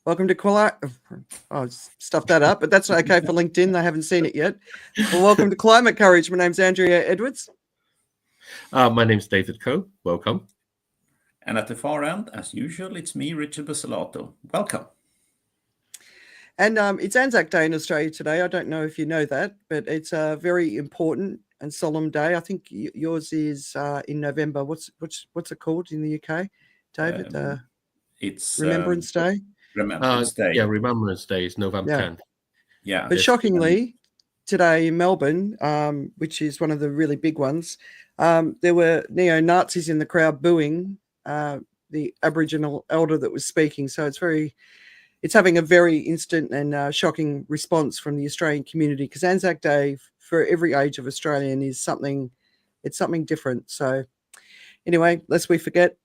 Welcome to Oh, stuffed that up, but that's okay for LinkedIn. They haven't seen it yet. Well, welcome to Climate Courage. My name's Andrea Edwards. My name's David Coe. Welcome. And at the far end, as usual, it's me, Richard Basalato. Welcome. And it's Anzac Day in Australia today. I don't know if you know that, but it's a very important and solemn day. I think yours is in November. What's it called in the UK, David? It's Remembrance Day. Remembrance Day. Yeah, Remembrance Day is November 10th. Yeah. But shockingly, today in Melbourne, which is one of the really big ones, there were neo-Nazis in the crowd booing the Aboriginal elder that was speaking. So it's having a very instant and shocking response from the Australian community, because Anzac Day for every age of Australian is something different. So anyway, lest we forget,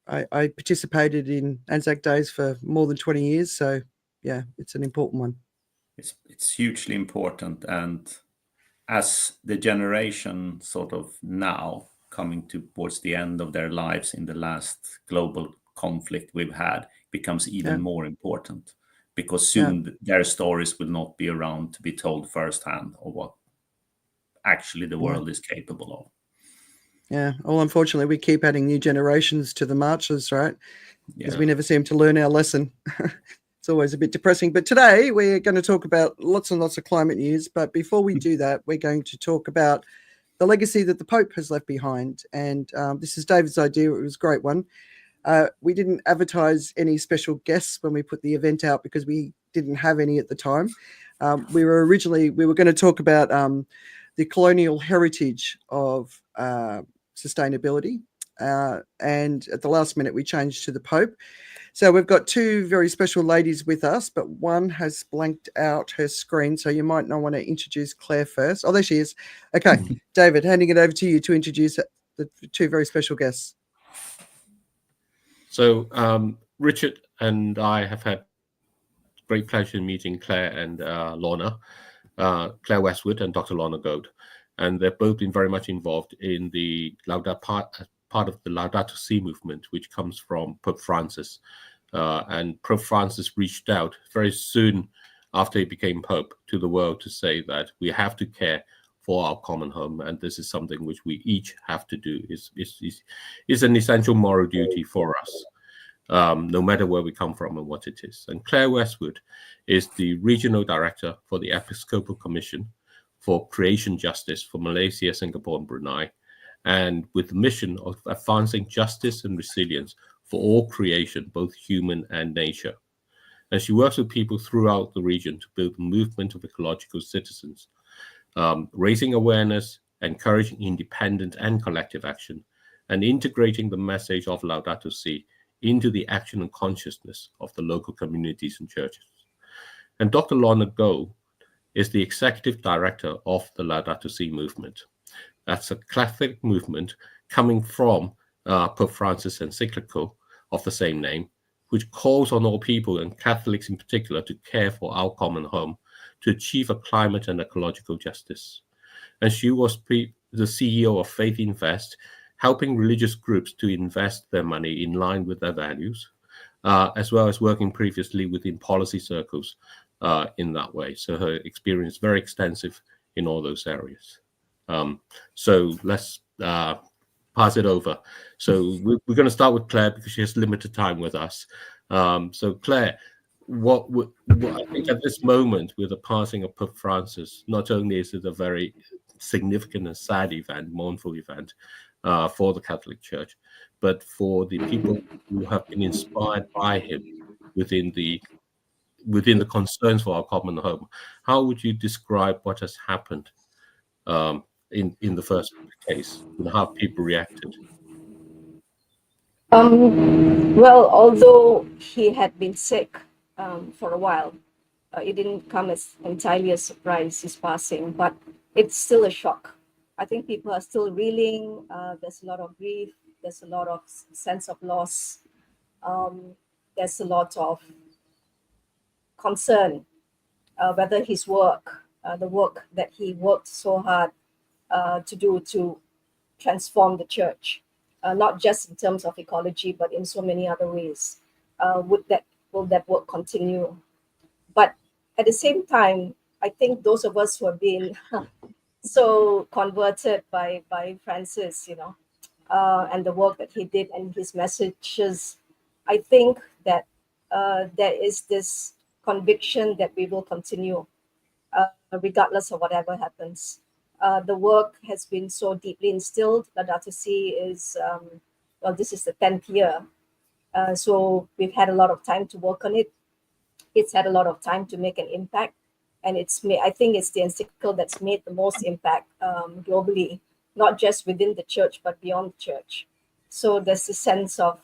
I participated in Anzac Days for more than 20 years. So yeah, it's an important one. It's hugely important. And as the generation sort of now coming towards the end of their lives in the last global conflict we've had, becomes even more important, because soon their stories will not be around to be told firsthand of what actually the world is capable of. Yeah. Well, unfortunately, we keep adding new generations to the marches, right? Because we never seem to learn our lesson. It's always a bit depressing. But today we're going to talk about lots and lots of climate news. But before we do that, we're going to talk about the legacy that the Pope has left behind. And this is David's idea. It was a great one. We didn't advertise any special guests when we put the event out because we didn't have any at the time. We were going to talk about the colonial heritage of sustainability. And at the last minute, we changed to the Pope. So we've got two very special ladies with us, but one has blanked out her screen. So you might not want to introduce Claire first. Oh, there she is. Okay, David, handing it over to you to introduce the two very special guests. So Richard and I have had great pleasure in meeting Claire and Lorna, Claire Westwood and Dr. Lorna Gold. And they've both been very much involved in the part of the Laudato Si movement, which comes from Pope Francis. And Pope Francis reached out very soon after he became Pope to the world to say that we have to care for our common home, and this is something which we each have to do. Is an essential moral duty for us, no matter where we come from and what it is. And Claire Westwood is the regional director for the Episcopal Commission for Creation Justice for Malaysia, Singapore, and Brunei, and with the mission of advancing justice and resilience for all creation, both human and nature. And she works with people throughout the region to build a movement of ecological citizens, raising awareness, encouraging independent and collective action, and integrating the message of Laudato Si into the action and consciousness of the local communities and churches. And Dr. Lorna Gold is the executive director of the Laudato Si movement. That's a Catholic movement coming from Pope Francis' encyclical of the same name, which calls on all people, and Catholics in particular, to care for our common home, to achieve a climate and ecological justice. And she was the CEO of Faith Invest, helping religious groups to invest their money in line with their values, as well as working previously within policy circles in that way. So her experience is very extensive in all those areas. So let's pass it over. So we're going to start with Claire because she has limited time with us. So Claire, what I think at this moment with the passing of Pope Francis, not only is it a very significant and sad event, mournful event for the Catholic Church, but for the people who have been inspired by him within the concerns for our common home, how would you describe what has happened in the first case and how people reacted? Well, although he had been sick for a while, it didn't come as entirely a surprise, his passing, but it's still a shock. I think people are still reeling. There's a lot of grief. There's a lot of sense of loss. There's a lot of concern whether his work, the work that he worked so hard to do to transform the church, not just in terms of ecology, but in so many other ways, would that will that work continue? But at the same time, I think those of us who have been so converted by Francis, and the work that he did and his messages, I think that there is this conviction that we will continue, regardless of whatever happens. The work has been so deeply instilled. Laudato Si is, well, this is the 10th year. So we've had a lot of time to work on it. It's had a lot of time to make an impact. And I think it's the encyclical that's made the most impact globally, not just within the church, but beyond the church. So there's a sense of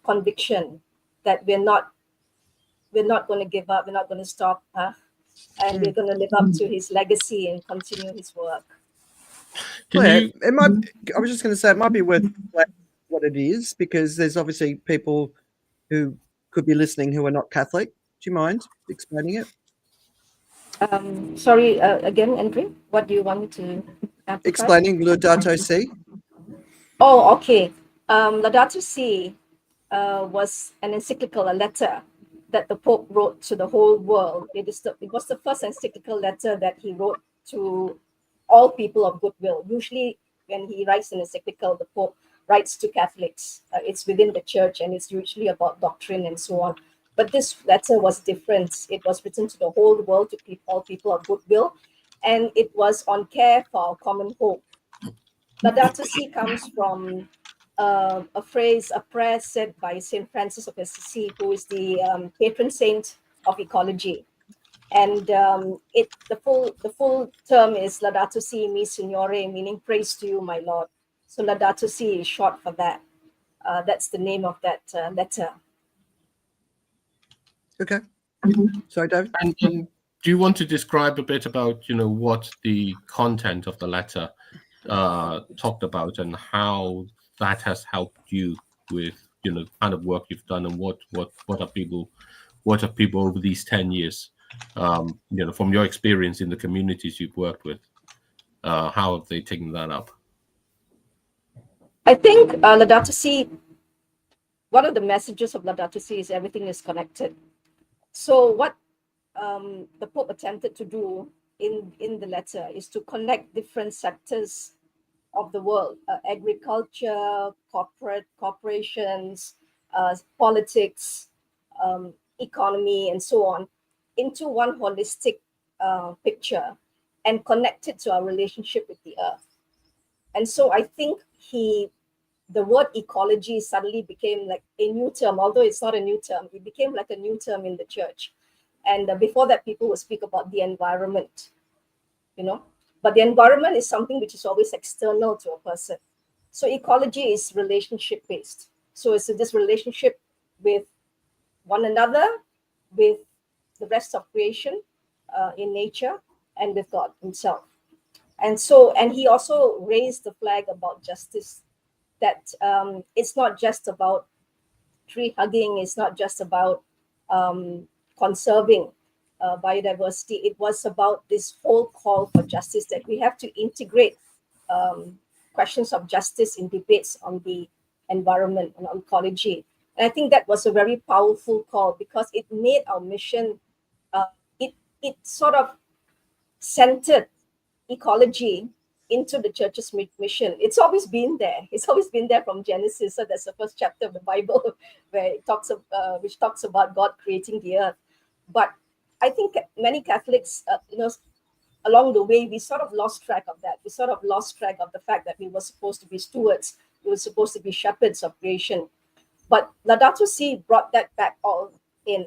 conviction that we're not going to give up, we're not going to stop, and we're going to live up to his legacy and continue his work. Claire, I was just going to say it might be worth what it is, because there's obviously people who could be listening who are not Catholic. Do you mind explaining it? Sorry, again, Andrea, what do you want me to amplify? Explaining Laudato Si. Oh, okay. Laudato Si was an encyclical, a letter that the Pope wrote to the whole world. It was the first encyclical letter that he wrote to all people of goodwill. Usually when he writes an encyclical, the Pope writes to Catholics. It's within the church and it's usually about doctrine and so on. But this letter was different. It was written to the whole world, to all people of goodwill, and it was on care for our common hope. Laudato Si comes from a prayer said by Saint Francis of Assisi, who is the patron saint of ecology. And the full term is Laudato Si mi Signore, meaning praise to you, my Lord. So Laudato Si is short for that. That's the name of that letter. Okay. Sorry, David. And do you want to describe a bit about, what the content of the letter talked about and how that has helped you with, the kind of work you've done, and what have people over these 10 years, from your experience in the communities you've worked with, how have they taken that up? I think Laudato Si, one of the messages of Laudato Si is everything is connected. So what the Pope attempted to do in the letter is to connect different sectors of the world, agriculture, corporations, politics, economy, and so on, into one holistic picture and connect it to our relationship with the earth. And so I think the word ecology suddenly became like a new term, although it's not a new term. It became like a new term in the church. And before that, people would speak about the environment, But the environment is something which is always external to a person. So ecology is relationship-based. So it's this relationship with one another, with the rest of creation in nature, and with God himself. And he also raised the flag about justice, that it's not just about tree hugging, it's not just about conserving biodiversity. It was about this whole call for justice, that we have to integrate questions of justice in debates on the environment and on ecology. And I think that was a very powerful call, because it made our mission, it sort of centered ecology into the church's mission. It's always been there. It's always been there from Genesis. So that's the first chapter of the Bible where it which talks about God creating the earth. But I think many Catholics, along the way, we sort of lost track of that. We sort of lost track of the fact that we were supposed to be stewards. We were supposed to be shepherds of creation. But Laudato Si brought that back all in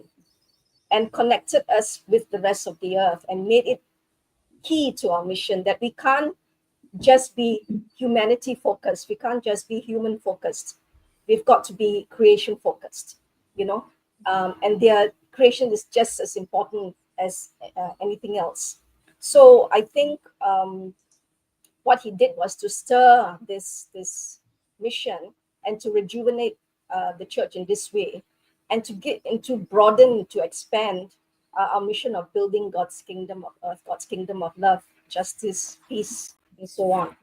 and connected us with the rest of the earth and made it key to our mission, that we can't just be humanity focused. We can't just be human focused. We've got to be creation focused, and their creation is just as important as anything else. So I think what he did was to stir this mission and to rejuvenate the church in this way, and to broaden, to expand our mission of building God's kingdom of earth, God's kingdom of love, justice, peace, and so on.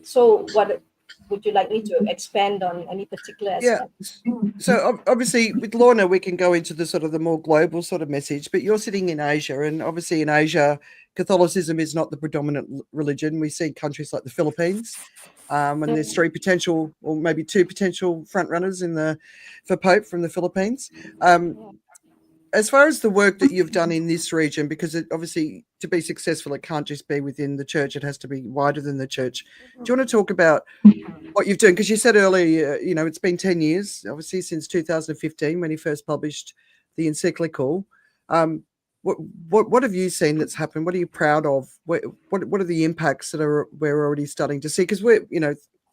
So would you like me to expand on any particular aspect? So obviously with Lorna, we can go into the sort of the more global sort of message, but you're sitting in Asia, and obviously in Asia, Catholicism is not the predominant religion. We see countries like the Philippines, and there's 3 potential, or maybe 2 potential front runners for Pope from the Philippines. As far as the work that you've done in this region, because obviously to be successful, it can't just be within the church; it has to be wider than the church. Do you want to talk about what you've done? Because you said earlier, it's been 10 years, obviously, since 2015 when he first published the encyclical. What have you seen that's happened? What are you proud of? What are the impacts that we're already starting to see? Because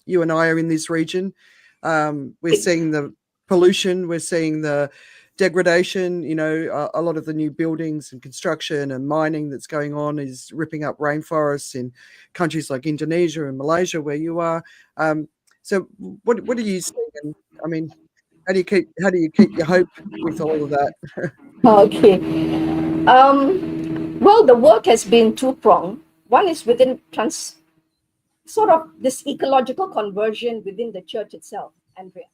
you and I are in this region. We're seeing the pollution, we're seeing the degradation. A lot of the new buildings and construction and mining that's going on is ripping up rainforests in countries like Indonesia and Malaysia, where you are. So what do you see? And I mean, how do you keep your hope with all of that? Okay. Well, the work has been two-pronged. One is within sort of this ecological conversion within the church itself, Andrea.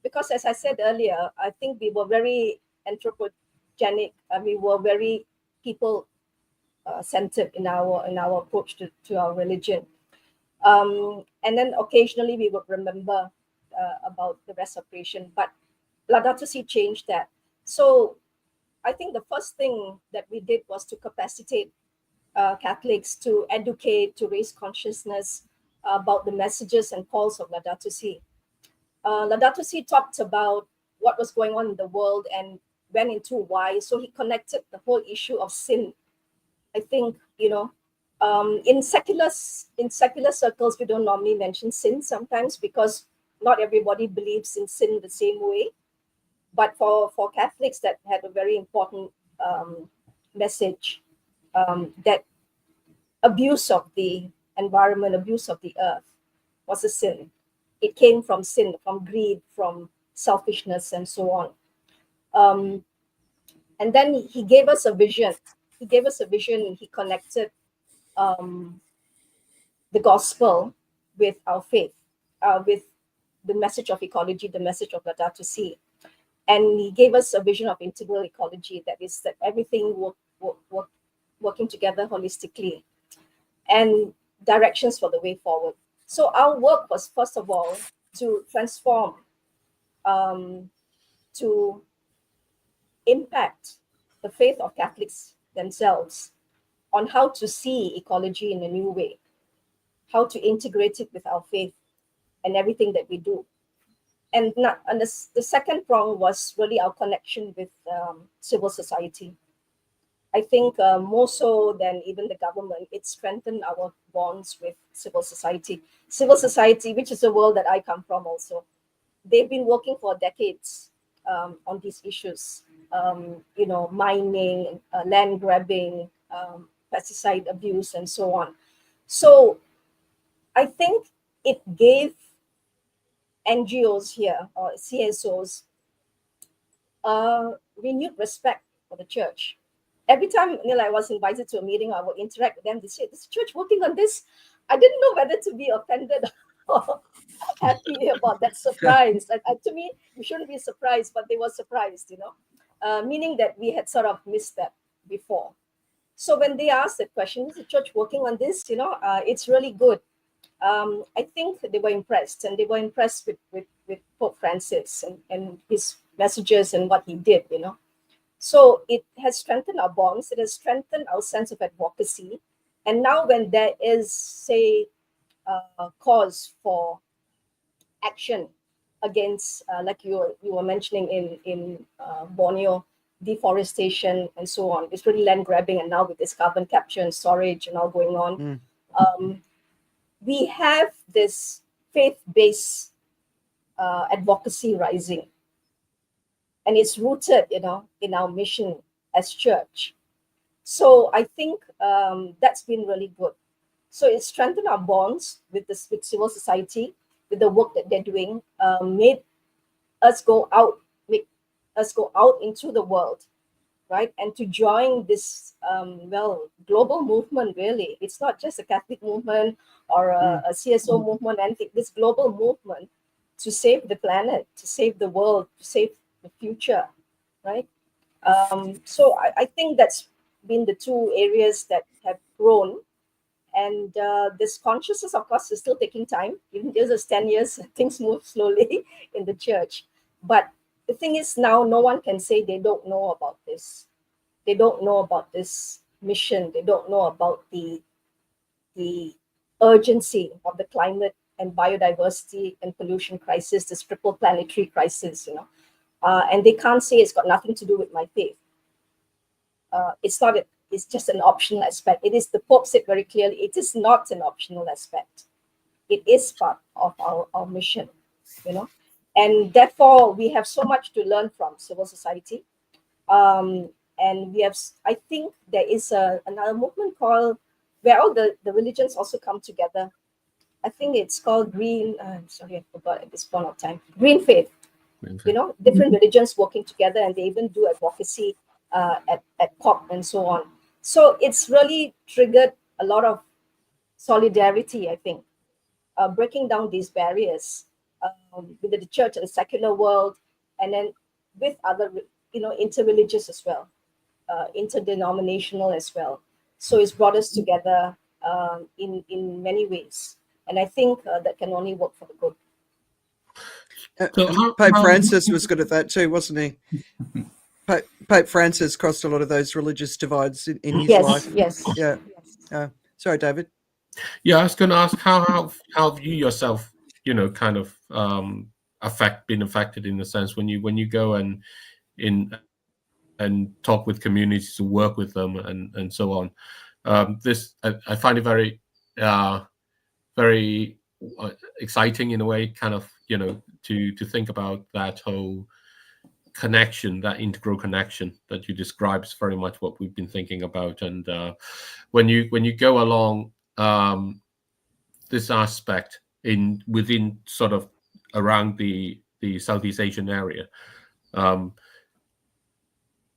Because as I said earlier, I think we were very anthropogenic. We were very people centered in our approach to our religion. And then occasionally we would remember about the rest of creation. But Laudato Si changed that. So I think the first thing that we did was to capacitate Catholics, to educate, to raise consciousness about the messages and calls of Laudato Si. Laudato Si talked about what was going on in the world and went into why. So he connected the whole issue of sin. I think, in secular circles, we don't normally mention sin sometimes because not everybody believes in sin the same way. But for Catholics, that had a very important message, that abuse of the environment, abuse of the earth was a sin. It came from sin, from greed, from selfishness, and so on. And then he gave us a vision. He gave us a vision, and he connected the gospel with our faith, with the message of ecology, the message of Laudato Si. And he gave us a vision of integral ecology, that is that everything working together holistically, and directions for the way forward. So our work was, first of all, to transform, to impact the faith of Catholics themselves on how to see ecology in a new way, how to integrate it with our faith and everything that we do. And the second prong was really our connection with civil society. I think more so than even the government, it strengthened our bonds with civil society. Civil society, which is the world that I come from also, they've been working for decades on these issues, mining, land grabbing, pesticide abuse, and so on. So I think it gave NGOs here, or CSOs, renewed respect for the church. Every time I was invited to a meeting, I would interact with them. They say, "This church working on this." I didn't know whether to be offended or happy about that surprise. To me, you shouldn't be surprised, but they were surprised, meaning that we had sort of missed that before. So when they asked that question, "Is the church working on this?" It's really good. I think they were impressed, and they were impressed with Pope Francis and his messages and what he did, So it has strengthened our bonds. It has strengthened our sense of advocacy. And now when there is, say, cause for action against, like you were mentioning in Borneo, deforestation and so on, it's really land grabbing, and now with this carbon capture and storage and all going on, we have this faith-based advocacy rising, and it's rooted, in our mission as church. So I think that's been really good. So it strengthened our bonds with civil society, with the work that they're doing, make us go out into the world, right? And to join this, global movement, really. It's not just a Catholic movement or a CSO movement, and this global movement to save the planet, to save the world, to save the future, right? So I think that's been the two areas that have grown. And this consciousness, of course, is still taking time. Even though it's 10 years, things move slowly in the church. But the thing is, now no one can say they don't know about this. They don't know about this mission. They don't know about the urgency of the climate and biodiversity and pollution crisis, this triple planetary crisis, and they can't say it's got nothing to do with my faith. It's not. It's just an optional aspect. It is, the Pope said very clearly, it is not an optional aspect. It is part of our mission, and therefore we have so much to learn from civil society. And we have, I think there is another movement called, where all the religions also come together. I think it's called Green, I'm sorry, I forgot at this point of time. Green Faith. Different religions working together, and they even do advocacy at COP and so on. So it's really triggered a lot of solidarity, I think, breaking down these barriers within the church and the secular world, and then with other, interreligious as well, interdenominational as well. So it's brought us together in many ways, and I think that can only work for the good. Pope Francis was good at that too, wasn't he? Pope Francis crossed a lot of those religious divides in his life. Yes. Yeah. Sorry, David. Yeah, I was going to ask how you yourself, kind of been affected in the sense when you go and talk with communities, to work with them and so on. I find it very very exciting in a way, kind of, to think about that whole connection, that integral connection that you describe is very much what we've been thinking about. And when you go along this aspect within sort of around the Southeast Asian area,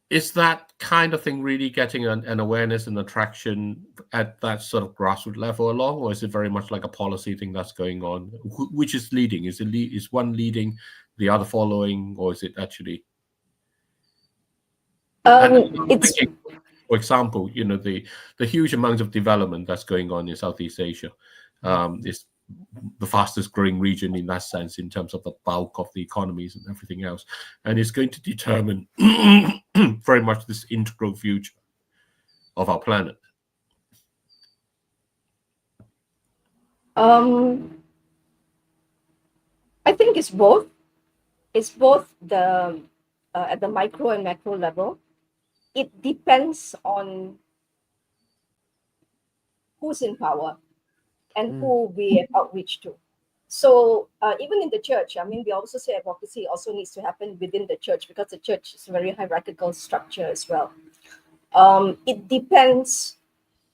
is that kind of thing really getting an awareness and attraction at that sort of grassroots level along, or is it very much like a policy thing that's going on? Which is leading? Is one leading, the other following, or is it actually? It's, for example, the huge amount of development that's going on in Southeast Asia is the fastest growing region in that sense, in terms of the bulk of the economies and everything else, and it's going to determine very much this integral future of our planet. I think it's both. It's both the at the micro and macro level. It depends on who's in power and who we have outreach to. So even in the church, I mean, we also say advocacy also needs to happen within the church, because the church is a very hierarchical structure as well. It depends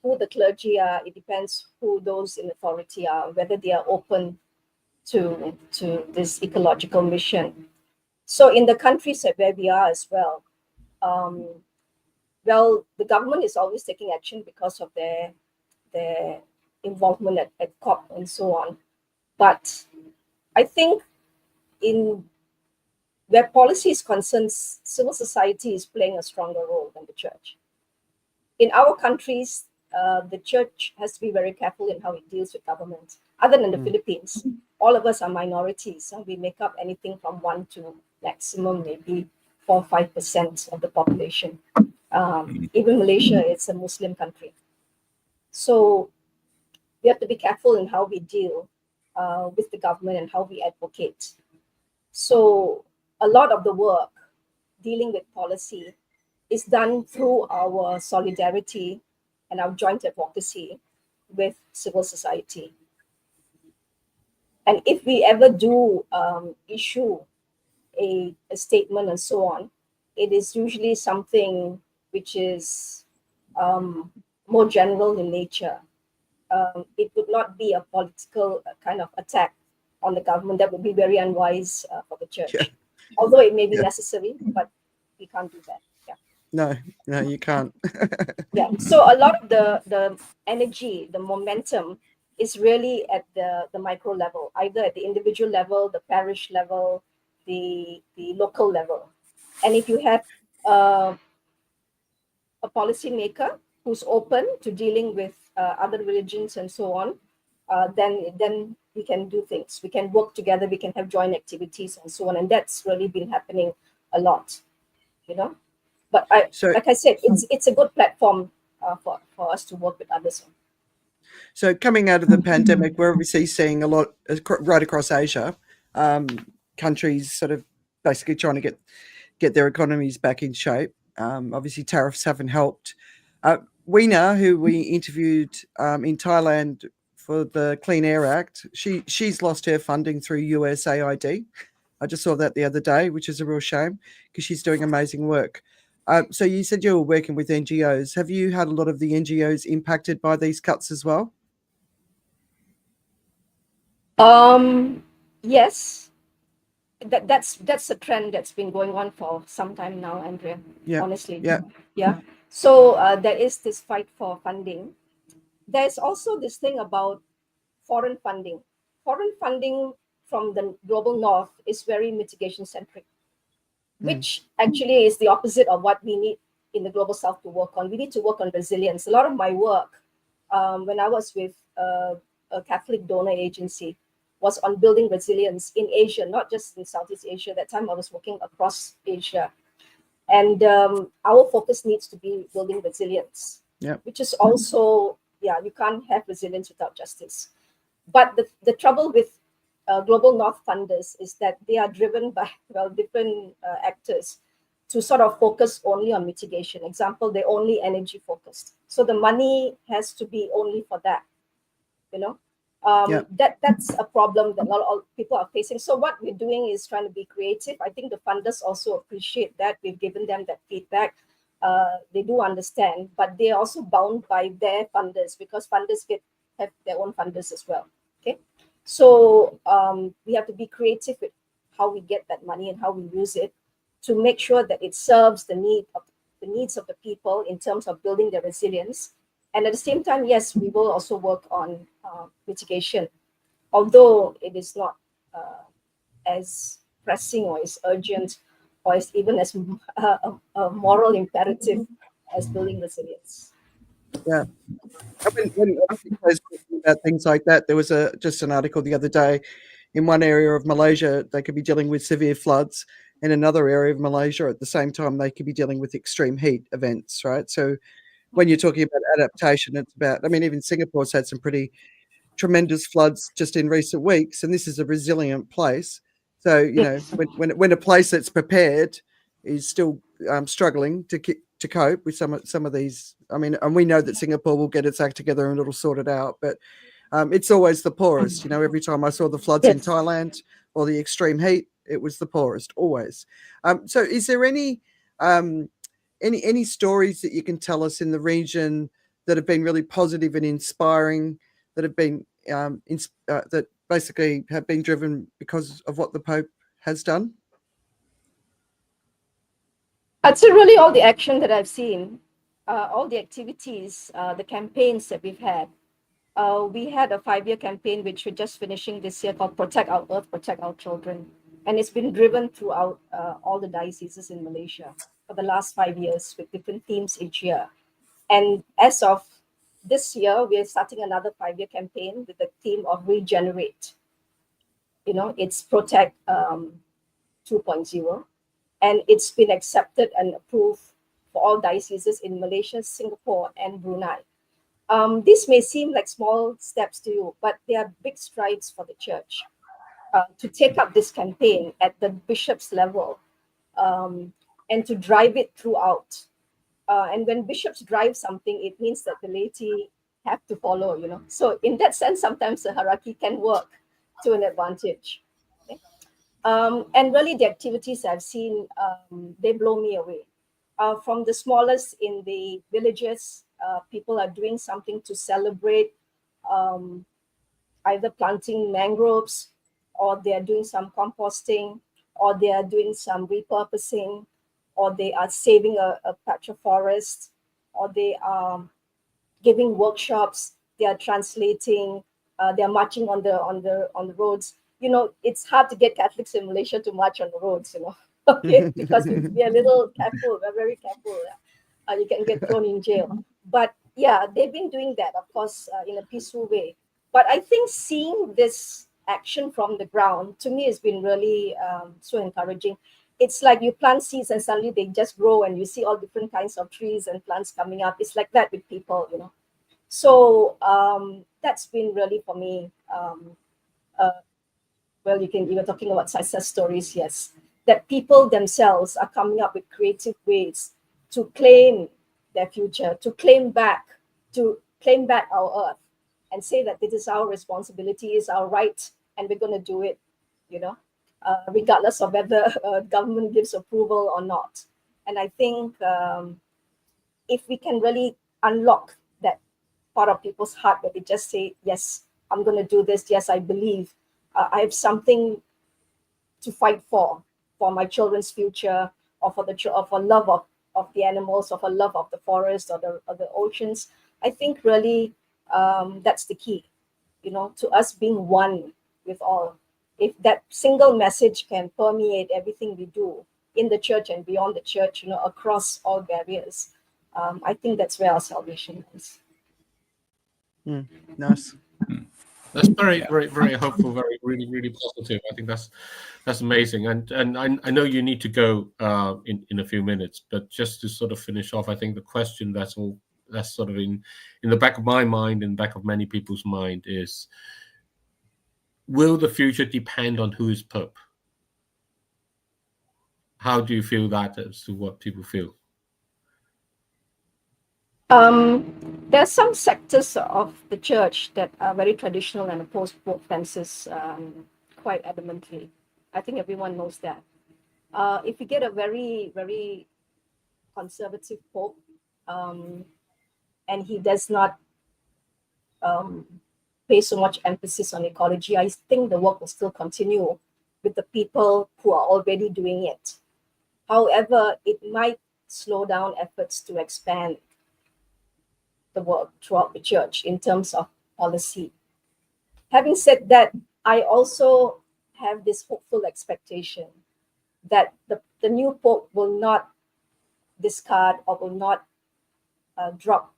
who the clergy are. It depends who those in authority are, whether they are open to this ecological mission. So in the countries where we are as well, the government is always taking action because of their involvement at COP and so on. But I think in where policy is concerned, civil society is playing a stronger role than the church. In our countries, the church has to be very careful in how it deals with government. Other than the Philippines, all of us are minorities, and we make up anything from 1 to maximum maybe 4 or 5% of the population. Even Malaysia is a Muslim country. So we have to be careful in how we deal with the government and how we advocate. So a lot of the work dealing with policy is done through our solidarity and our joint advocacy with civil society. And if we ever do issue a statement and so on, it is usually something which is more general in nature. It would not be a political kind of attack on the government. That would be very unwise for the church. Yeah. Although it may be necessary, but we can't do that. Yeah. No, you can't. Yeah. So a lot of the energy, the momentum is really at the micro level, either at the individual level, the parish level, the local level. And if you have a policymaker who's open to dealing with other religions and so on, then we can do things. We can work together. We can have joint activities and so on. And that's really been happening a lot, you know. But So, like I said, it's a good platform for us to work with others. so coming out of the pandemic, we're obviously seeing a lot right across Asia, countries sort of basically trying to get their economies back in shape. Obviously, tariffs haven't helped. Weena, who we interviewed in Thailand for the Clean Air Act, she's lost her funding through USAID. I just saw that the other day, which is a real shame because she's doing amazing work. So you said you were working with NGOs. Have you had a lot of the NGOs impacted by these cuts as well? Yes, that's a trend that's been going on for some time now, Andrea. Yeah. Honestly. Yeah. Yeah. So there is this fight for funding. There's also this thing about foreign funding. Foreign funding from the global north is very mitigation centric, which actually is the opposite of what we need in the global south to work on. We need to work on resilience. A lot of my work, when I was with a Catholic donor agency, was on building resilience in Asia, not just in Southeast Asia. At that time, I was working across Asia. And our focus needs to be building resilience, which is also, you can't have resilience without justice. But the trouble with global north funders is that they are driven by different actors to sort of focus only on mitigation. Example, they're only energy focused, so the money has to be only for that, you know. That's a problem that a lot of people are facing. So what we're doing is trying to be creative. I think the funders also appreciate that. We've given them that feedback. They do understand, but they're also bound by their funders because funders have their own funders as well. Okay, so we have to be creative with how we get that money and how we use it to make sure that it serves the needs of the people in terms of building their resilience. And at the same time, yes, we will also work on mitigation, although it is not as pressing or as urgent or as even as a moral imperative as building resilience. Yeah. When about things like that, there was just an article the other day. In one area of Malaysia, they could be dealing with severe floods. In another area of Malaysia, at the same time, they could be dealing with extreme heat events, right? So when you're talking about adaptation, it's about, I mean, even Singapore's had some pretty tremendous floods just in recent weeks, and this is a resilient place. So, you know, when a place that's prepared is still struggling to cope with some of these, I mean, and we know that Singapore will get its act together and it'll sort it out, but it's always the poorest. You know, every time I saw the floods in Thailand or the extreme heat, it was the poorest, always. So is there any stories that you can tell us in the region that have been really positive and inspiring, that have been that basically have been driven because of what the Pope has done? I'd say really all the action that I've seen, all the activities, the campaigns that we've had. We had a 5-year campaign which we're just finishing this year called Protect Our Earth, Protect Our Children. And it's been driven throughout all the dioceses in Malaysia for the last 5 years with different themes each year. And as of this year, we're starting another 5-year campaign with the theme of Regenerate. You know, it's Protect 2.0. And it's been accepted and approved for all dioceses in Malaysia, Singapore, and Brunei. This may seem like small steps to you, but they are big strides for the church to take up this campaign at the bishop's level and to drive it throughout. And when bishops drive something, it means that the laity have to follow, you know. So in that sense, sometimes the hierarchy can work to an advantage. Okay? And really the activities I've seen, they blow me away. From the smallest in the villages, people are doing something to celebrate either planting mangroves, or they are doing some composting, or they are doing some repurposing. or they are saving a patch of forest, or they are giving workshops, they are translating, they are marching on the roads. It's hard to get Catholics in Malaysia to march on the roads, okay, because we're a little careful, we're very careful. You can get thrown in jail. But yeah, they've been doing that, of course, in a peaceful way. But I think seeing this action from the ground, to me, has been really so encouraging. It's like you plant seeds and suddenly they just grow, and you see all different kinds of trees and plants coming up. It's like that with people, So that's been really, for me, well, you were talking about success stories, yes, that people themselves are coming up with creative ways to claim their future, to claim back our earth, and say that this is our responsibility, is our right, and we're going to do it, regardless of whether government gives approval or not. And I think if we can really unlock that part of people's heart, where they just say, yes, I'm going to do this, yes, I believe, I have something to fight for my children's future, or for love of the animals, or for love of the forest, or the oceans. I think really that's the key, to us being one with all. If that single message can permeate everything we do in the church and beyond the church, across all barriers, I think that's where our salvation is. Nice. That's very, very, very hopeful. Very, really, really positive. I think that's amazing. And I know you need to go in a few minutes, but just to sort of finish off, I think the question that's sort of in the back of my mind, in the back of many people's mind, is: will the future depend on who is Pope? How do you feel that as to what people feel? There are some sectors of the church that are very traditional and oppose Pope Francis quite adamantly. I think everyone knows that. If you get a very, very conservative Pope, and he does not pay so much emphasis on ecology, I think the work will still continue with the people who are already doing it. However, it might slow down efforts to expand the work throughout the church in terms of policy. Having said that, I also have this hopeful expectation that the new Pope will not discard or will not drop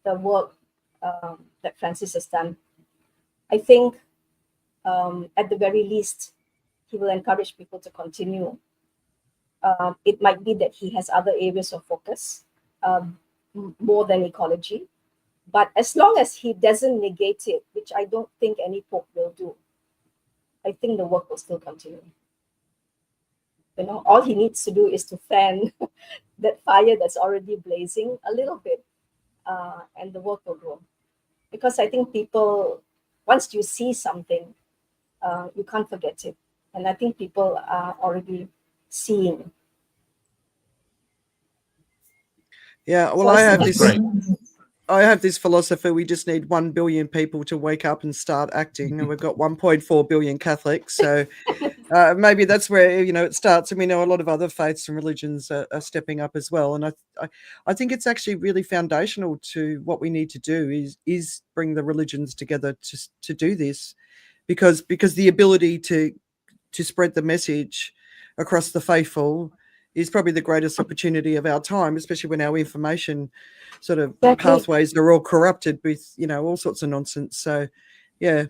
the work that Francis has done. I think at the very least, he will encourage people to continue. It might be that he has other areas of focus, more than ecology. But as long as he doesn't negate it, which I don't think any Pope will do, I think the work will still continue. All he needs to do is to fan that fire that's already blazing a little bit, and the work will grow. Because I think people, once you see something, you can't forget it. And I think people are already seeing. Yeah, well, I have this philosophy: we just need 1 billion people to wake up and start acting, and we've got 1.4 billion Catholics. So maybe that's where it starts. And we know a lot of other faiths and religions are stepping up as well. And I think it's actually really foundational to what we need to do is bring the religions together to do this, because the ability to spread the message across the faithful is probably the greatest opportunity of our time, especially when our information sort of pathways are all corrupted with, all sorts of nonsense. So, yeah,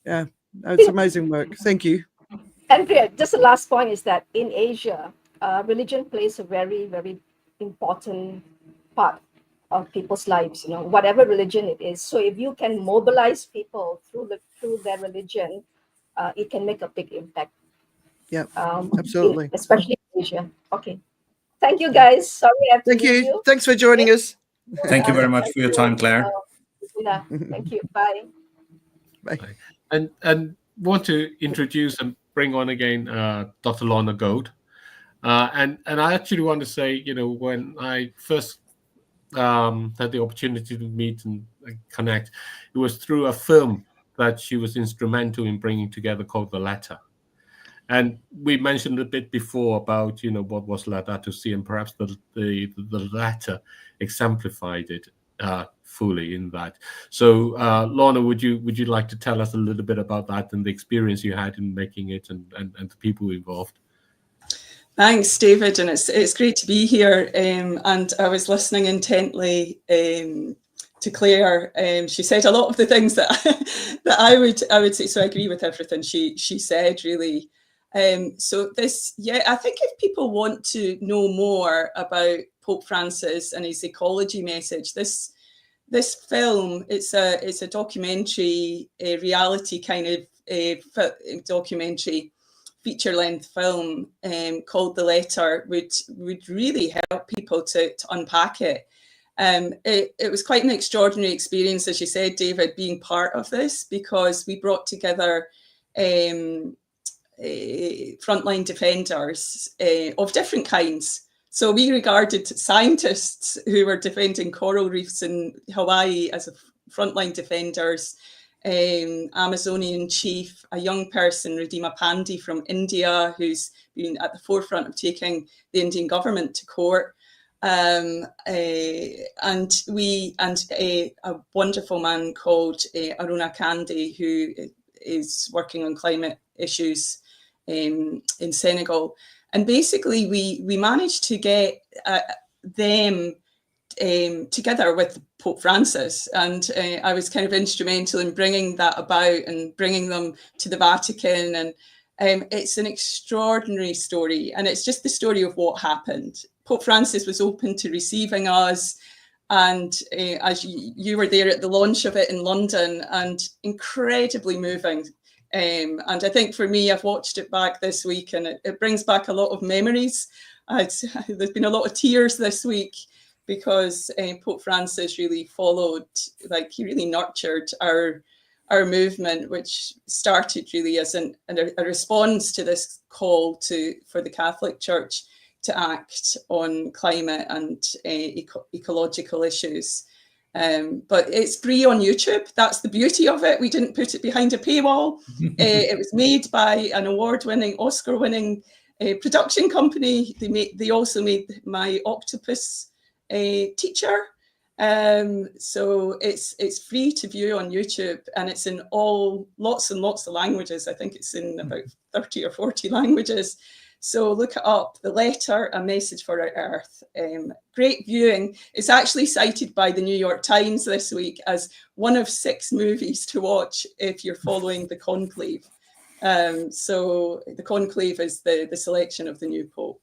it's amazing work. Thank you. Andrea, just the last point is that in Asia, religion plays a very, very important part of people's lives, whatever religion it is. So if you can mobilize people through their religion, it can make a big impact. Yeah, absolutely. Especially in Asia. Okay. Thank you, guys. Sorry I have to leave you. Thanks for joining us. Thank you very much for your time, Claire. Thank you. Bye. Bye. And want to introduce and bring on again Dr. Lorna Gold. And I actually want to say, when I first had the opportunity to meet and connect, it was through a film that she was instrumental in bringing together called The Letter. And we mentioned a bit before about, what was Laudato Si, and perhaps the latter exemplified it fully in that. So, Lorna, would you like to tell us a little bit about that and the experience you had in making it and the people involved? Thanks, David, and it's great to be here. And I was listening intently to Claire. She said a lot of the things that that I would say. So I agree with everything she said, really. So this, I think if people want to know more about Pope Francis and his ecology message, this film, it's a documentary, a reality kind of documentary, feature-length film called The Letter would really help people to unpack it. It was quite an extraordinary experience, as you said, David, being part of this, because we brought together frontline defenders of different kinds. So we regarded scientists who were defending coral reefs in Hawaii as frontline defenders, Amazonian chief, a young person, Ridhima Pandey from India, who's been at the forefront of taking the Indian government to court, and a wonderful man called Aruna Kandi, who is working on climate issues in Senegal. And basically, we managed to get them together with Pope Francis, and I was kind of instrumental in bringing that about and bringing them to the Vatican. And it's an extraordinary story, and it's just the story of what happened. Pope Francis was open to receiving us, and as you were there at the launch of it in London, and incredibly moving. And I think for me, I've watched it back this week, and it brings back a lot of memories. There's been a lot of tears this week, because Pope Francis really followed, he really nurtured our movement, which started really as a response to this call for the Catholic Church to act on climate and ecological issues. But it's free on YouTube. That's the beauty of it. We didn't put it behind a paywall. It was made by an award-winning, Oscar-winning production company. They also made my Octopus teacher. So it's free to view on YouTube, and it's in lots and lots of languages. I think it's in about 30 or 40 languages. So look it up, The Letter, A Message for Our Earth. Great viewing. It's actually cited by the New York Times this week as one of 6 movies to watch if you're following the conclave. So the conclave is the selection of the new Pope.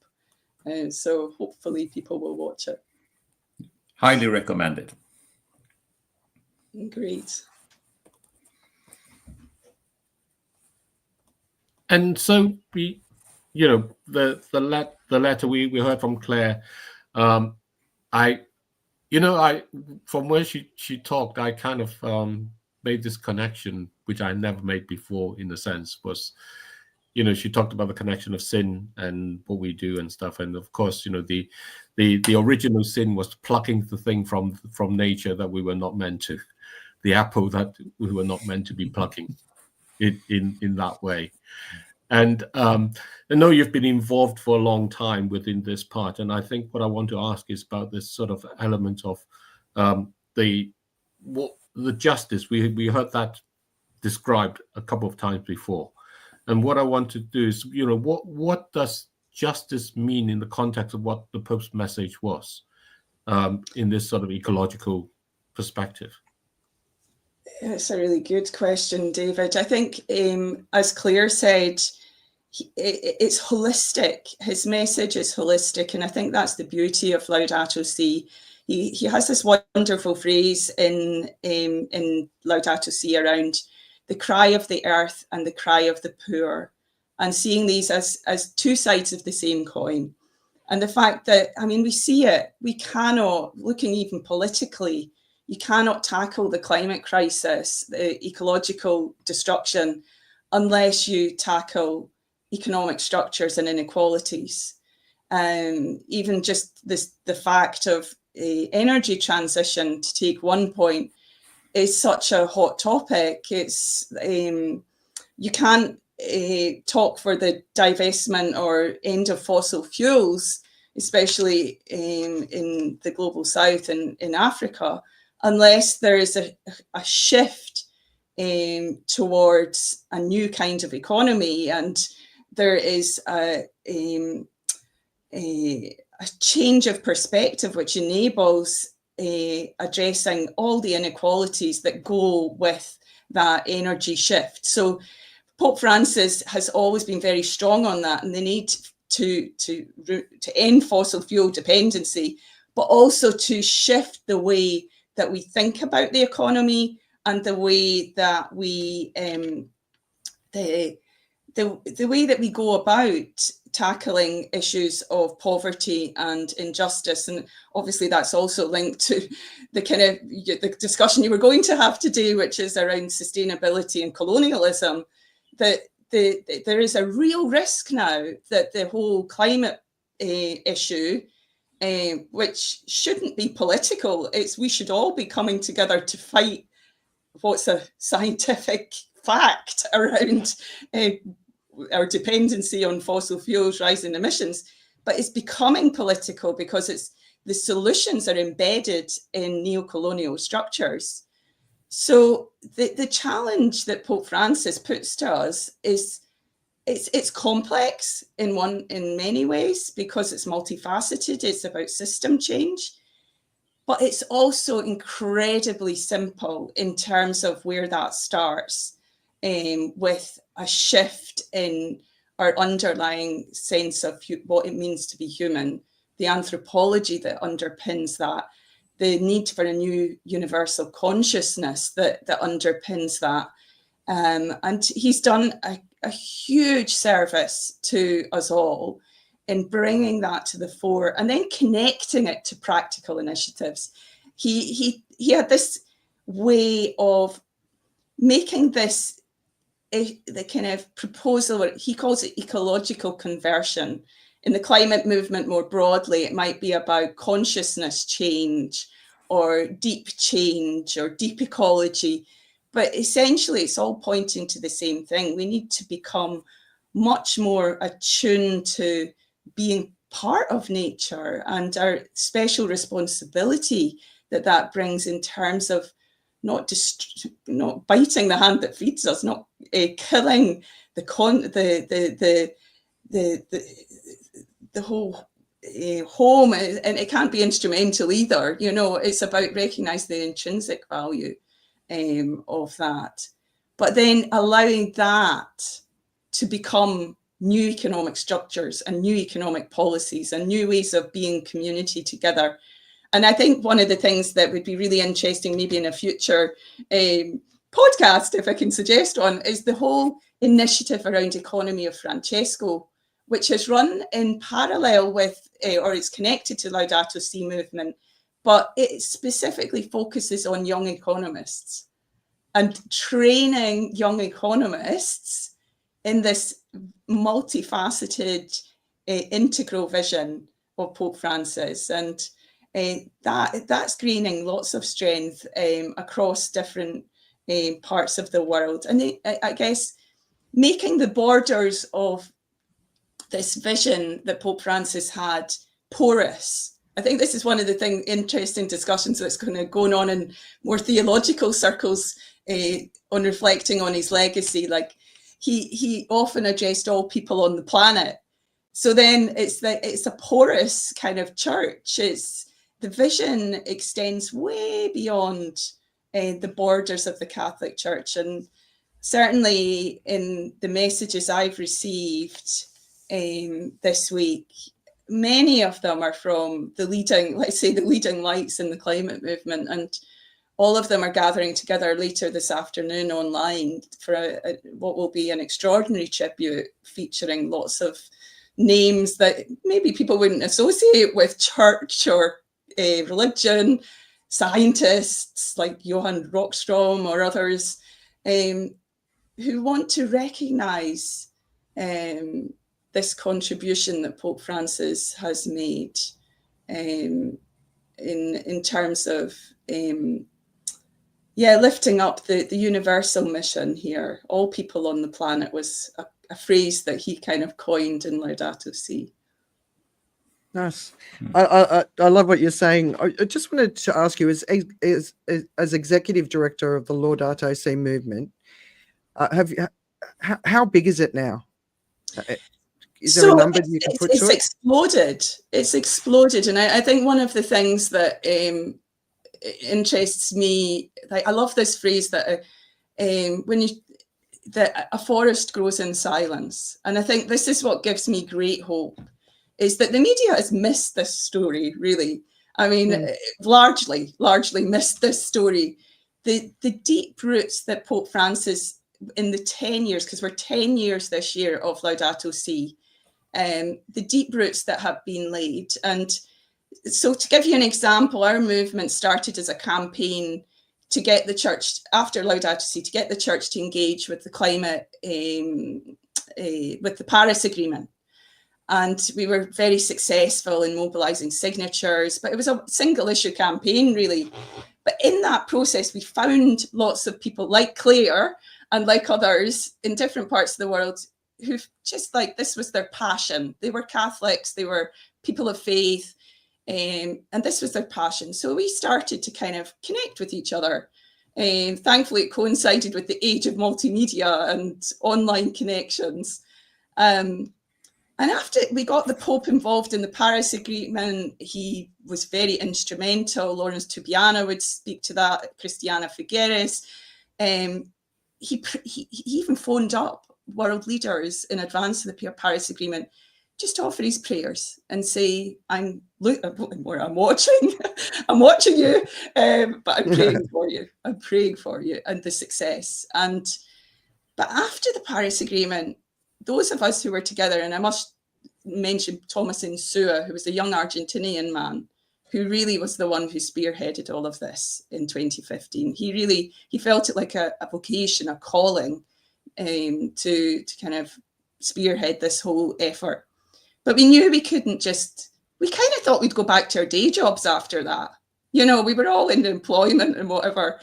So hopefully people will watch it. Highly recommended. Great. And so the letter we heard from Claire, from where she talked, I kind of made this connection, which I never made before, in a sense, was, she talked about the connection of sin and what we do and stuff. And of course, the original sin was plucking the thing from nature that we were not meant to, the apple that we were not meant to be plucking in that way. And I know you've been involved for a long time within this part, and I think what I want to ask is about this sort of element of the justice. We heard that described a couple of times before, and what I want to do is, what does justice mean in the context of what the Pope's message was in this sort of ecological perspective? It's a really good question, David. I think, as Claire said, it's holistic. His message is holistic, and I think that's the beauty of Laudato Si. He has this wonderful phrase in Laudato Si around the cry of the earth and the cry of the poor, and seeing these as 2 sides of the same coin. And the fact that, we see it, we cannot, looking even politically, you cannot tackle the climate crisis, the ecological destruction, unless you tackle economic structures and inequalities. Even just the fact of energy transition, to take one point, is such a hot topic. It's you can't talk for the divestment or end of fossil fuels, especially in the global south and in Africa, unless there is a shift towards a new kind of economy, and there is a change of perspective which enables addressing all the inequalities that go with that energy shift. So Pope Francis has always been very strong on that, and the need to end fossil fuel dependency, but also to shift the way that we think about the economy and the way that we the way that we go about tackling issues of poverty and injustice. And obviously that's also linked to the kind of the discussion you were going to have today, which is around sustainability and colonialism, that there is a real risk now that the whole climate issue, which shouldn't be political, we should all be coming together to fight what's a scientific fact around our dependency on fossil fuels, rising emissions, but it's becoming political because the solutions are embedded in neo-colonial structures. So the challenge that Pope Francis puts to us is it's complex in many ways because it's multifaceted. It's about system change, but it's also incredibly simple in terms of where that starts. With a shift in our underlying sense of what it means to be human, the anthropology that underpins that, the need for a new universal consciousness that underpins that. And he's done a huge service to us all in bringing that to the fore and then connecting it to practical initiatives. He had this way of making this the kind of proposal, he calls it ecological conversion. In the climate movement more broadly, it might be about consciousness change or deep change or deep ecology. But essentially, it's all pointing to the same thing. We need to become much more attuned to being part of nature and our special responsibility that brings in terms of not biting the hand that feeds us, not killing the whole home, and it can't be instrumental either. You know, it's about recognizing the intrinsic value of that, but then allowing that to become new economic structures and new economic policies and new ways of being community together. And I think one of the things that would be really interesting, maybe in a future podcast, if I can suggest one, is the whole initiative around Economy of Francesco, which has run in parallel with, or it's connected to Laudato Si movement, but it specifically focuses on young economists and training young economists in this multifaceted, integral vision of Pope Francis. And that's gaining lots of strength across different parts of the world. And I guess making the borders of this vision that Pope Francis had porous. I think this is one of the interesting discussions that's going on in more theological circles on reflecting on his legacy. Like he often addressed all people on the planet. So then it's a porous kind of church. The vision extends way beyond the borders of the Catholic Church. And certainly in the messages I've received this week, many of them are from the leading lights in the climate movement. And all of them are gathering together later this afternoon online for what will be an extraordinary tribute featuring lots of names that maybe people wouldn't associate with church or religion, scientists like Johann Rockstrom or others, who want to recognize this contribution that Pope Francis has made in terms of Yeah, lifting up the universal mission here, all people on the planet, was a phrase that he kind of coined in Laudato Si. Nice. I love what you're saying. I just wanted to ask you, as executive director of the Laudato Si movement, how big is it now? Is there a number you can put to it? Exploded. It's exploded, and I think one of the things that interests me, like, I love this phrase that that a forest grows in silence, and I think this is what gives me great hope, is that the media has missed this story, really. I mean, largely missed this story. The deep roots that Pope Francis, in the 10 years, because we're 10 years this year of Laudato Si, the deep roots that have been laid. And so, to give you an example, our movement started as a campaign to get the church, after Laudato Si, to get the church to engage with the climate, with the Paris Agreement. And we were very successful in mobilising signatures, but it was a single issue campaign, really. But in that process, we found lots of people like Claire and like others in different parts of the world who just, like, this was their passion. They were Catholics, they were people of faith, and this was their passion. So we started to kind of connect with each other. Thankfully, it coincided with the age of multimedia and online connections. And after we got the Pope involved in the Paris Agreement, he was very instrumental. Lawrence Tubiana would speak to that, Christiana Figueres. He even phoned up world leaders in advance of the Paris Agreement just to offer his prayers and say, I'm watching, I'm watching you, but I'm praying for you. I'm praying for you and the success. But after the Paris Agreement, those of us who were together, and I must mention Thomas Insua, who was a young Argentinian man who really was the one who spearheaded all of this in 2015. He felt it like a vocation, a calling, to kind of spearhead this whole effort. But we knew we couldn't we kind of thought we'd go back to our day jobs after that. You know, we were all in employment and whatever,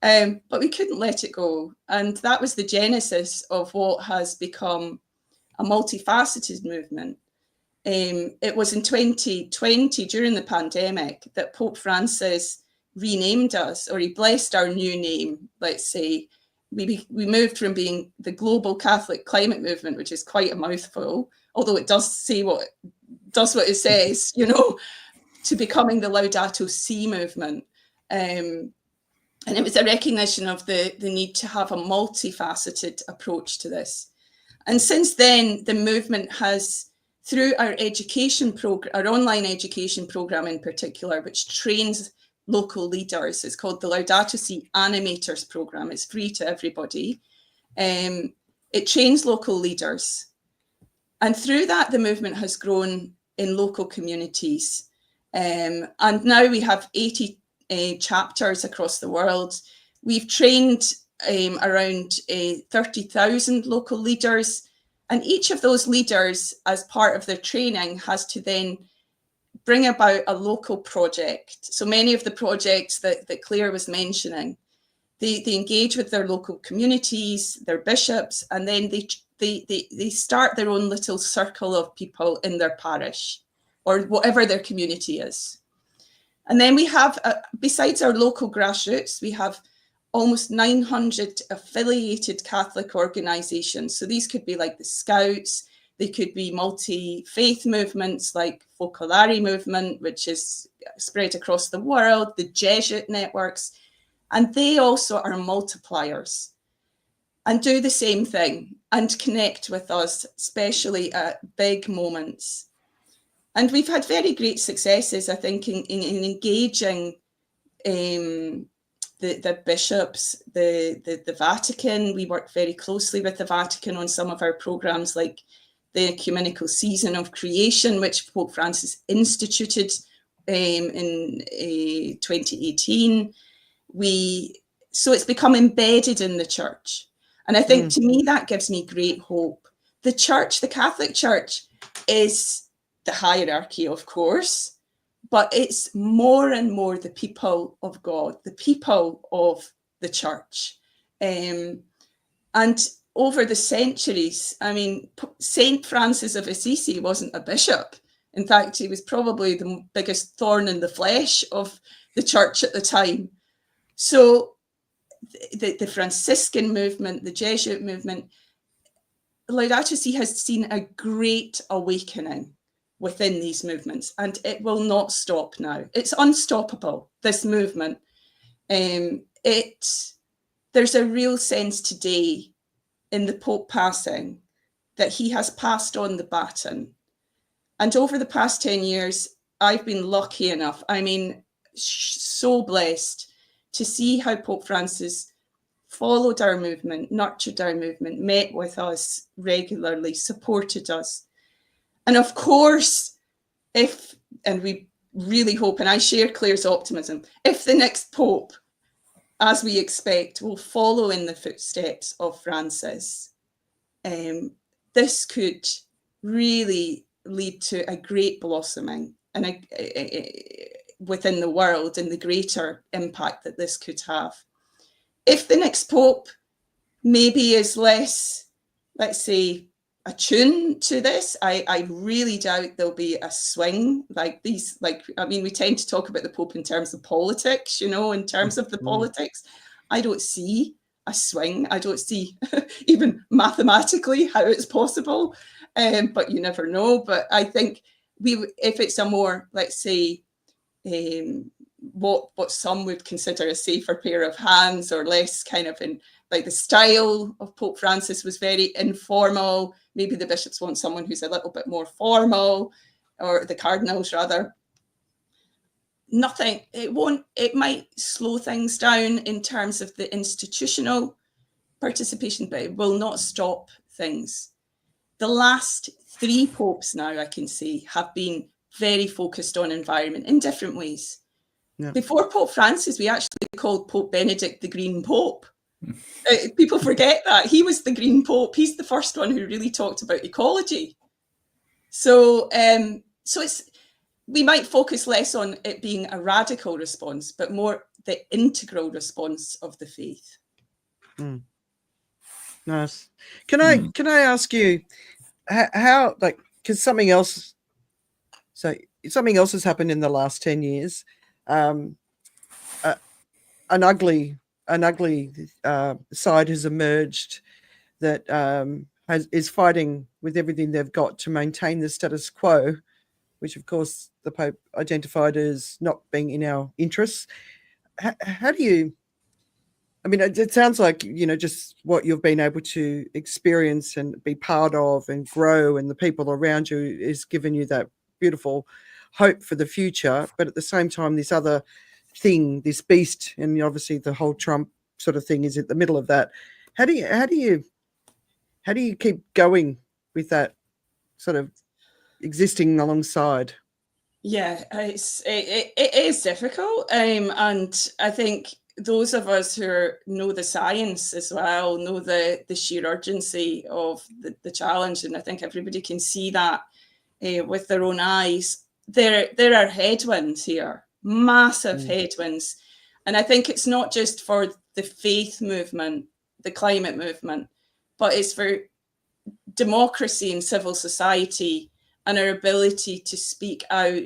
but we couldn't let it go. And that was the genesis of what has become a multifaceted movement. It was in 2020, during the pandemic, that Pope Francis renamed us, or he blessed our new name, let's say. We moved from being the Global Catholic Climate Movement, which is quite a mouthful, although it does say what it says, you know, to becoming the Laudato Si movement. And it was a recognition of the need to have a multifaceted approach to this. And since then, the movement has, through our education program, our online education program in particular, which trains local leaders, it's called the Laudato Si Animators Program. It's free to everybody. It trains local leaders. And through that, the movement has grown in local communities. And now we have 80 chapters across the world. We've trained around 30,000 local leaders. And each of those leaders, as part of their training, has to then bring about a local project. So many of the projects that Claire was mentioning, they engage with their local communities, their bishops, and then they start their own little circle of people in their parish or whatever their community is. And then we have, besides our local grassroots, we have almost 900 affiliated Catholic organizations. So these could be like the Scouts, they could be multi-faith movements like Focolare movement, which is spread across the world, the Jesuit networks, and they also are multipliers and do the same thing and connect with us, especially at big moments. And we've had very great successes, I think, in engaging the bishops, the Vatican. We work very closely with the Vatican on some of our programs, like the Ecumenical Season of Creation, which Pope Francis instituted in 2018. So it's become embedded in the church. And I think, to me, that gives me great hope. The church, the Catholic Church, is the hierarchy, of course, but it's more and more the people of God, the people of the church. And over the centuries, I mean, Saint Francis of Assisi wasn't a bishop. In fact, he was probably the biggest thorn in the flesh of the church at the time. So the Franciscan movement, the Jesuit movement, Laudato Si has seen a great awakening within these movements, and it will not stop now. It's unstoppable, this movement. There's a real sense today in the Pope passing that he has passed on the baton. And over the past 10 years, I've been lucky enough, I mean, so blessed to see how Pope Francis followed our movement, nurtured our movement, met with us regularly, supported us. And of course, and we really hope, and I share Claire's optimism, if the next Pope, as we expect, will follow in the footsteps of Francis, this could really lead to a great blossoming and within the world, and the greater impact that this could have. If the next Pope maybe is less, let's say, attuned to this, I really doubt there'll be a swing like these. I mean, we tend to talk about the Pope in terms of politics, you know, in terms of the politics. I don't see a swing. I don't see even mathematically how it's possible, but you never know. But I think if it's a more, let's say, what some would consider a safer pair of hands, or less kind of in, like, the style of Pope Francis was very informal. Maybe the bishops want someone who's a little bit more formal, or the cardinals rather. It might slow things down in terms of the institutional participation, but it will not stop things. The last 3 popes now, I can say, have been very focused on environment in different ways. Yeah. Before Pope Francis, we actually called Pope Benedict the Green Pope. People forget that. He was the Green Pope. He's the first one who really talked about ecology. So we might focus less on it being a radical response, but more the integral response of the faith. Nice. Can I ask you how, like, because something else has happened in the last 10 years. An ugly side has emerged that is fighting with everything they've got to maintain the status quo, which of course the Pope identified as not being in our interests. How do you, I mean, it sounds like, you know, just what you've been able to experience and be part of and grow, and the people around you is giving you that beautiful hope for the future. But at the same time, this other thing, this beast, and obviously the whole Trump sort of thing is at the middle of that. How do you keep going with that sort of existing alongside? Yeah, it is difficult, and I think those of us who know the science as well know the sheer urgency of the challenge, and I think everybody can see that with their own eyes. There are headwinds here, massive headwinds, and I think it's not just for the faith movement, the climate movement, but it's for democracy and civil society and our ability to speak out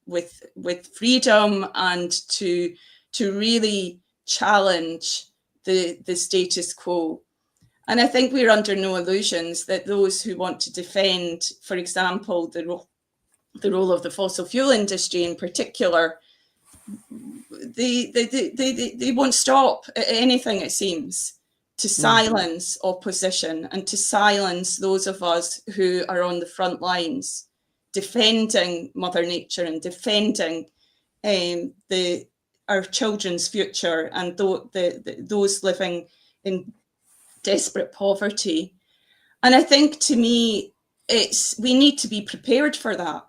with freedom and to really challenge the status quo. And I think we're under no illusions that those who want to defend, for example, the role of the fossil fuel industry in particular, they won't stop at anything, it seems, to silence opposition and to silence those of us who are on the front lines, defending Mother Nature and defending our children's future and those living in desperate poverty. And I think, to me, we need to be prepared for that.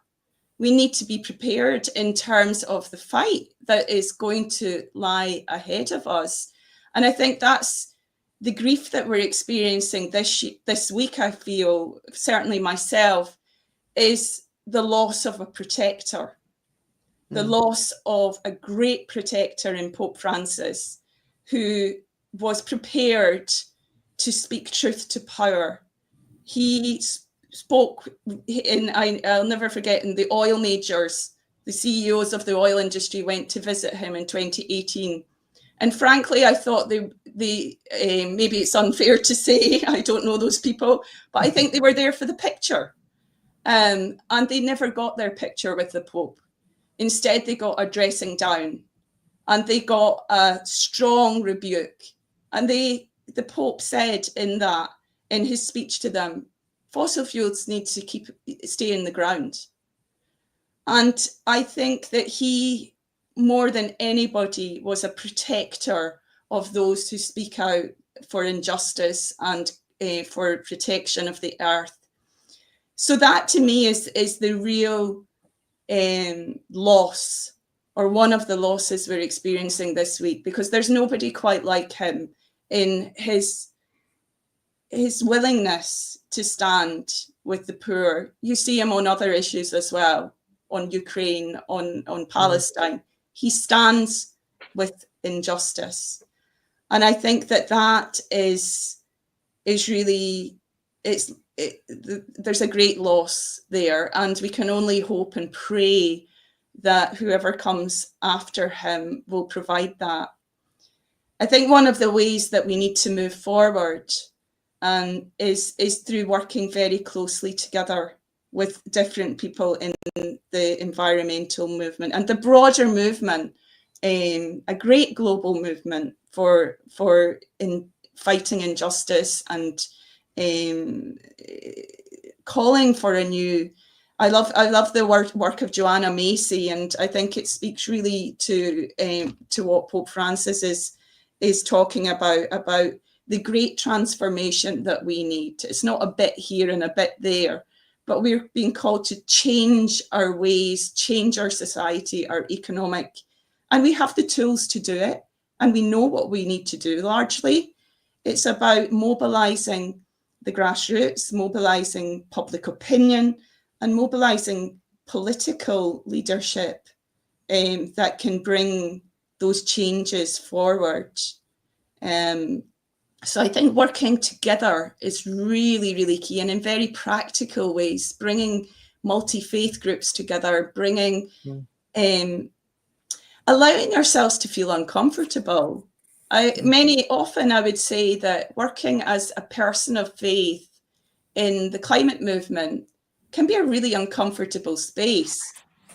We need to be prepared in terms of the fight that is going to lie ahead of us. And I think that's the grief that we're experiencing this week, I feel, certainly myself, is the loss of a protector, the loss of a great protector in Pope Francis, who was prepared to speak truth to power. He spoke I'll never forget, in the oil majors, the CEOs of the oil industry went to visit him in 2018. And frankly, I thought maybe it's unfair to say, I don't know those people, but I think they were there for the picture. And they never got their picture with the Pope. Instead, they got a dressing down, and they got a strong rebuke. And the Pope said in his speech to them, fossil fuels need to stay in the ground. And I think that he, more than anybody, was a protector of those who speak out for injustice and for protection of the earth. So that to me is the real loss, or one of the losses we're experiencing this week, because there's nobody quite like him in his willingness to stand with the poor. You see him on other issues as well, on Ukraine, on Palestine. He stands with injustice. And I think that is really, there's a great loss there, and we can only hope and pray that whoever comes after him will provide that. I think one of the ways that we need to move forward is through working very closely together with different people in the environmental movement and the broader movement, a great global movement for fighting injustice and calling for a new. I love the work of Joanna Macy, and I think it speaks really to what Pope Francis is talking about the great transformation that we need. It's not a bit here and a bit there, but we're being called to change our ways, change our society, our economic, and we have the tools to do it, and we know what we need to do. Largely, it's about mobilizing the grassroots, mobilizing public opinion, and mobilizing political leadership that can bring those changes forward. So I think working together is really, really key, and in very practical ways, bringing multi-faith groups together, allowing ourselves to feel uncomfortable. Often I would say that working as a person of faith in the climate movement can be a really uncomfortable space,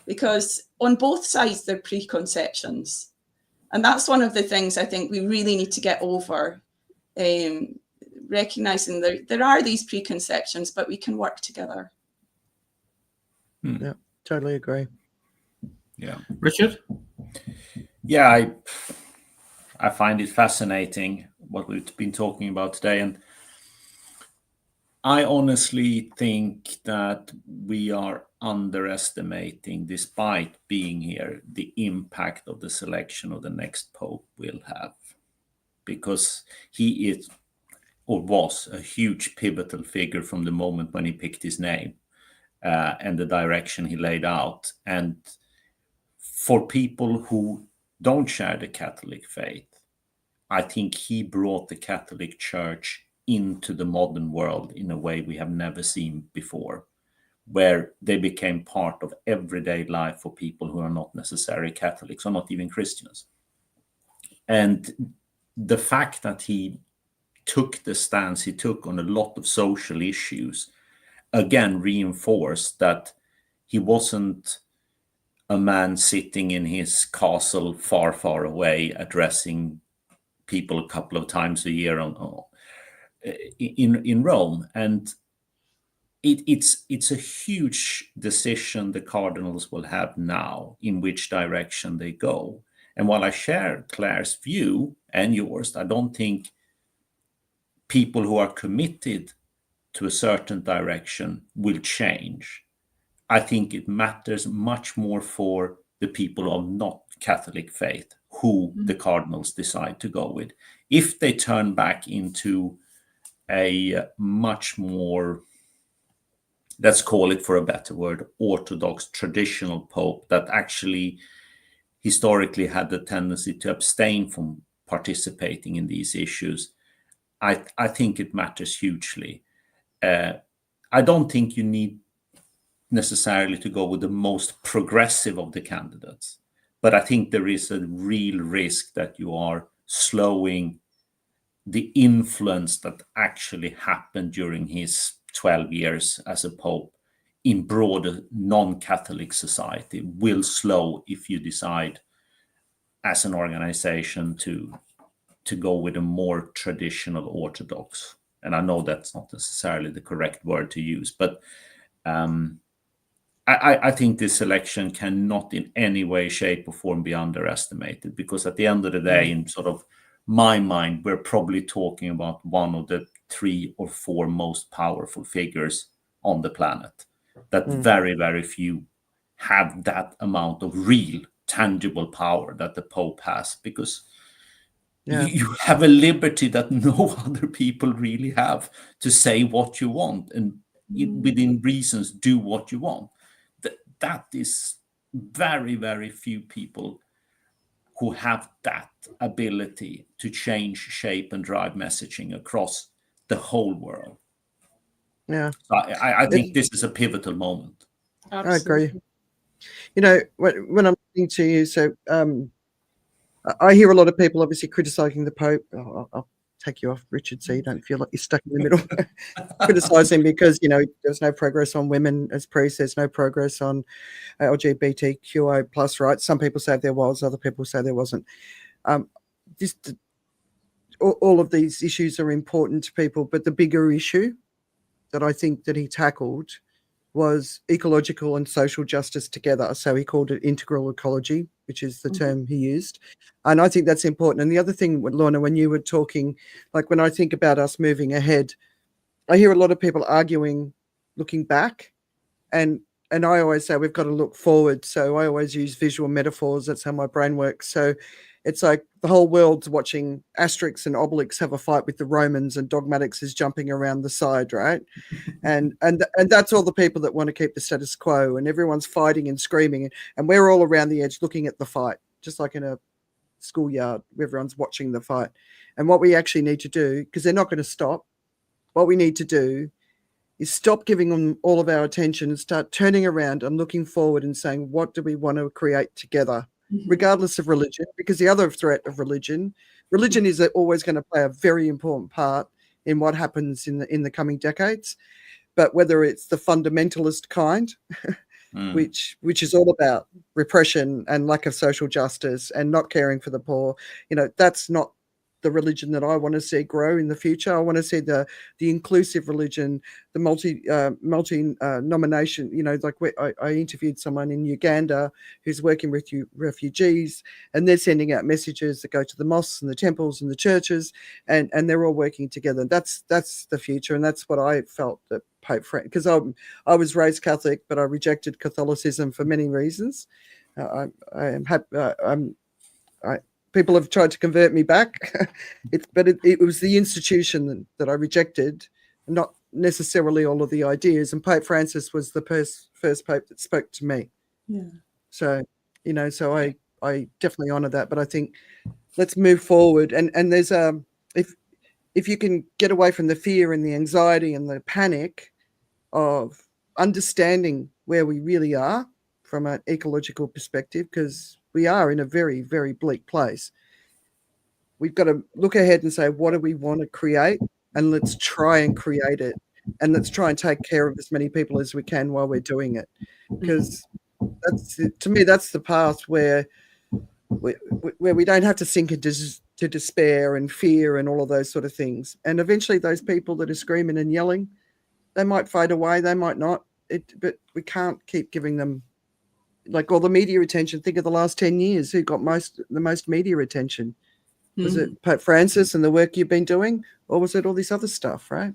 because on both sides there are preconceptions. And that's one of the things I think we really need to get over, recognizing there are these preconceptions, but we can work together. Yeah, totally agree. Yeah. Richard? Yeah, I find it fascinating what we've been talking about today. And I honestly think that we are underestimating, despite being here, the impact of the selection of the next Pope will have. Because he is, or was, a huge pivotal figure from the moment when he picked his name and the direction he laid out. And for people who don't share the Catholic faith, I think he brought the Catholic Church into the modern world in a way we have never seen before, where they became part of everyday life for people who are not necessarily Catholics or not even Christians. And the fact that he took the stance he took on a lot of social issues, again, reinforced that he wasn't a man sitting in his castle far, far away, addressing people a couple of times a year in Rome. And it's a huge decision the cardinals will have now in which direction they go. And while I share Claire's view and yours, I don't think people who are committed to a certain direction will change. I think it matters much more for the people of not Catholic faith who the cardinals decide to go with. If they turn back into a much more, let's call it for a better word, orthodox, traditional pope that actually historically had the tendency to abstain from participating in these issues, I think it matters hugely. I don't think you need necessarily to go with the most progressive of the candidates, but I think there is a real risk that you are slowing the influence that actually happened during his 12 years as a pope in broader non-Catholic society will slow if you decide as an organization to go with a more traditional Orthodox. And I know that's not necessarily the correct word to use, but I think this election cannot in any way, shape, or form be underestimated, because at the end of the day, in sort of my mind, we're probably talking about one of the 3 or 4 most powerful figures on the planet. That very, very few have that amount of real, tangible power that the Pope has, because you have a liberty that no other people really have to say what you want and within reasons do what you want. That is very, very few people who have that ability to change, shape, and drive messaging across the whole world. Yeah. So I think this is a pivotal moment. Absolutely. I agree. You know, when I'm listening to you, so I hear a lot of people obviously criticizing the Pope. I'll take you off, Richard, so you don't feel like you're stuck in the middle. Criticizing because, you know, there's no progress on women as priests, there's no progress on LGBTQI plus rights. Some people say there was, other people say there wasn't. All of these issues are important to people, but the bigger issue that I think that he tackled was ecological and social justice together. So he called it integral ecology, which is the term he used. And I think that's important. And the other thing, Lorna, when you were talking, like when I think about us moving ahead, I hear a lot of people arguing, looking back. And I always say we've got to look forward. So I always use visual metaphors. That's how my brain works. So it's like the whole world's watching Asterix and Obelix have a fight with the Romans, and Dogmatics is jumping around the side, right? And that's all the people that want to keep the status quo, and everyone's fighting and screaming, and we're all around the edge looking at the fight, just like in a schoolyard, everyone's watching the fight. And what we actually need to do, because they're not going to stop, what we need to do is stop giving them all of our attention and start turning around and looking forward and saying, what do we want to create together, regardless of religion? Because the other threat of religion is always going to play a very important part in what happens in the coming decades. But whether it's the fundamentalist kind, which is all about repression and lack of social justice and not caring for the poor, you know, that's not the religion that I want to see grow in the future. I want to see the inclusive religion, the multi nomination. You know, like I interviewed someone in Uganda who's working with refugees, and they're sending out messages that go to the mosques and the temples and the churches, and they're all working together. That's the future, and that's what I felt that Pope Francis, because I was raised Catholic, but I rejected Catholicism for many reasons. I am happy. People have tried to convert me back, but it was the institution that I rejected, not necessarily all of the ideas. And Pope Francis was the first pope that spoke to me. Yeah. So, you know, so I definitely honor that. But I think let's move forward. And there's if you can get away from the fear and the anxiety and the panic of understanding where we really are from an ecological perspective, because we are in a very, very bleak place. We've got to look ahead and say, what do we want to create? And let's try and create it. And let's try and take care of as many people as we can while we're doing it. Because to me, that's the path where we don't have to sink into despair and fear and all of those sort of things. And eventually those people that are screaming and yelling, they might fade away, they might not. But we can't keep giving them like all the media attention. Think of the last 10 years, who got the most media attention? Was it Pope Francis and the work you've been doing, or was it all this other stuff, right?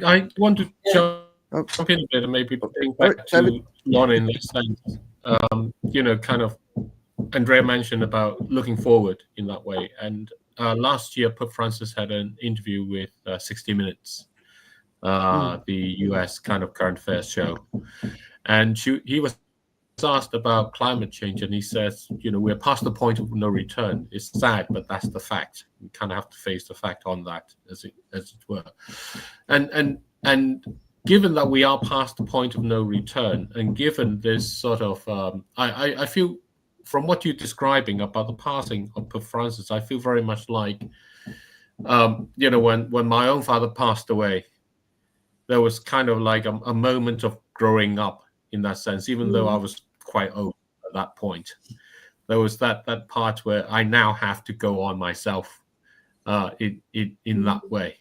I want to jump in a bit and maybe bring back to Lorna in this sense. You know, kind of Andrea mentioned about looking forward in that way. And last year, Pope Francis had an interview with 60 Minutes, the US kind of current affairs show. And he was asked about climate change, and he says, you know, we're past the point of no return. It's sad, but that's the fact. We kind of have to face the fact on that, as it were. And given that we are past the point of no return, and given this sort of, I feel from what you're describing about the passing of Pope Francis, I feel very much like, you know, when my own father passed away, there was kind of like a moment of growing up in that sense, even though I was quite old at that point. There was that part where I now have to go on myself in that way.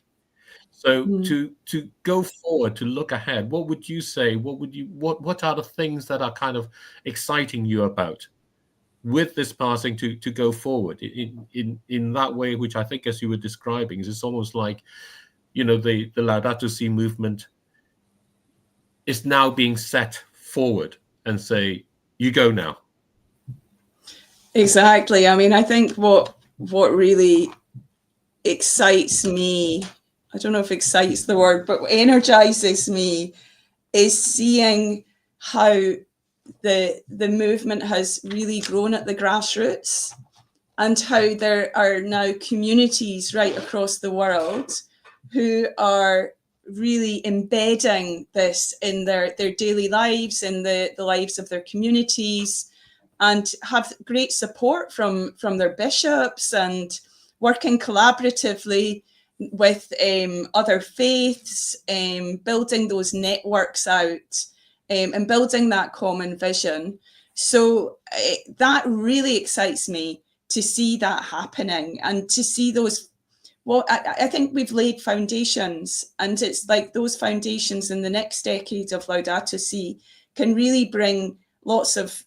So to go forward, to look ahead, what would you say? What are the things that are kind of exciting you about with this passing to go forward in that way, which I think, as you were describing, is almost like, you know, the Laudato Si movement is now being set forward and say, you go now. Exactly. I mean, I think what really excites me, I don't know if excites the word, but energizes me, is seeing how the movement has really grown at the grassroots, and how there are now communities right across the world who are really embedding this in their daily lives, in the lives of their communities, and have great support from their bishops, and working collaboratively with other faiths, building those networks out, and building that common vision. So that really excites me, to see that happening, and to see those. Well, I think we've laid foundations, and it's like those foundations in the next decade of Laudato Si can really bring lots of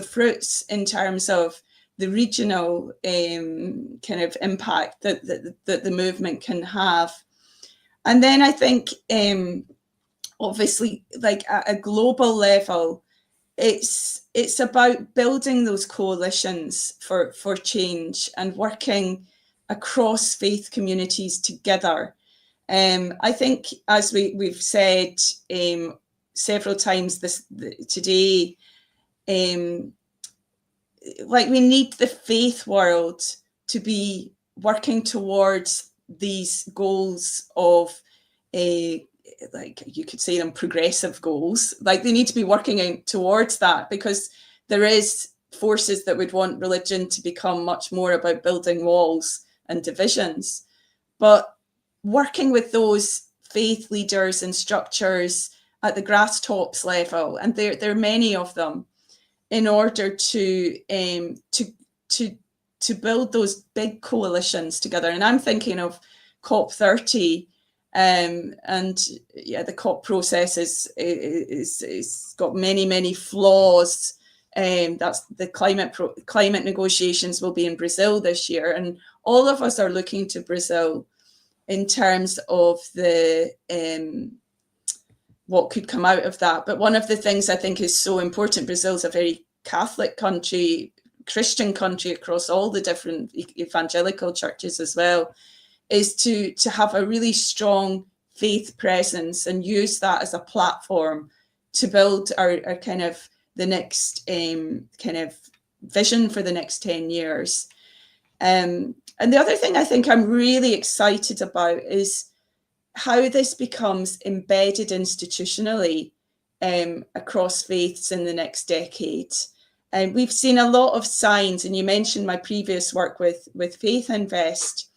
fruits in terms of the regional kind of impact that the movement can have. And then I think, obviously, like at a global level, it's about building those coalitions for change and working across faith communities together. I think, as we've said several times today, like we need the faith world to be working towards these goals of like you could say them progressive goals. Like they need to be working towards that, because there is forces that would want religion to become much more about building walls and divisions. But working with those faith leaders and structures at the grass tops level, and there are many of them, in order to build those big coalitions together. And I'm thinking of COP30, and yeah, the COP process is got many flaws. That's the climate negotiations will be in Brazil this year, and all of us are looking to Brazil in terms of the what could come out of that. But one of the things I think is so important, Brazil's a very Catholic country, Christian country across all the different evangelical churches as well, is to have a really strong faith presence and use that as a platform to build our kind of the next kind of vision for the next 10 years. And the other thing I think I'm really excited about is how this becomes embedded institutionally across faiths in the next decade. And we've seen a lot of signs, and you mentioned my previous work with Faith Invest.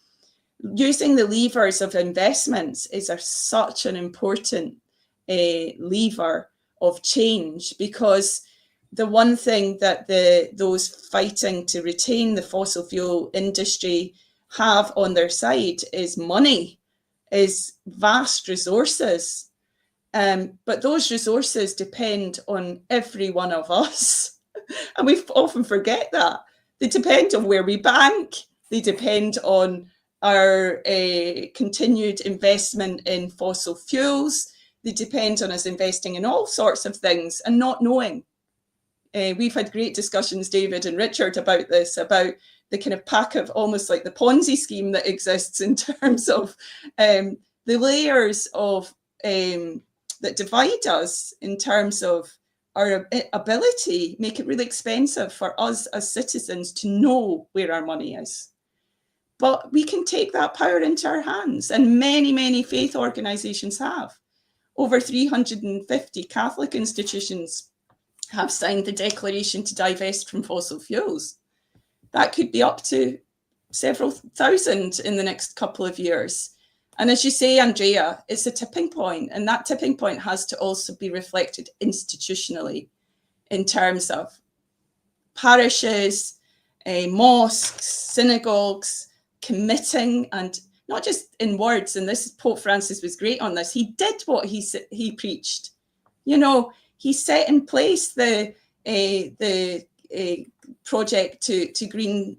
Using the levers of investments is such an important lever of change, because the one thing that those fighting to retain the fossil fuel industry have on their side is money, is vast resources. But those resources depend on every one of us. And we often forget that. They depend on where we bank. They depend on our continued investment in fossil fuels. They depend on us investing in all sorts of things and not knowing. We've had great discussions, David and Richard, about this, about the kind of pack of almost like the Ponzi scheme that exists in terms of the layers of that divide us in terms of our ability, make it really expensive for us as citizens to know where our money is. But we can take that power into our hands, and many, many faith organizations have. Over 350 Catholic institutions have signed the declaration to divest from fossil fuels. That could be up to several thousand in the next couple of years. And as you say, Andrea, it's a tipping point, and that tipping point has to also be reflected institutionally in terms of parishes, mosques, synagogues, committing, and not just in words. And this Pope Francis was great on this. He did what he preached. You know, he set in place the project to green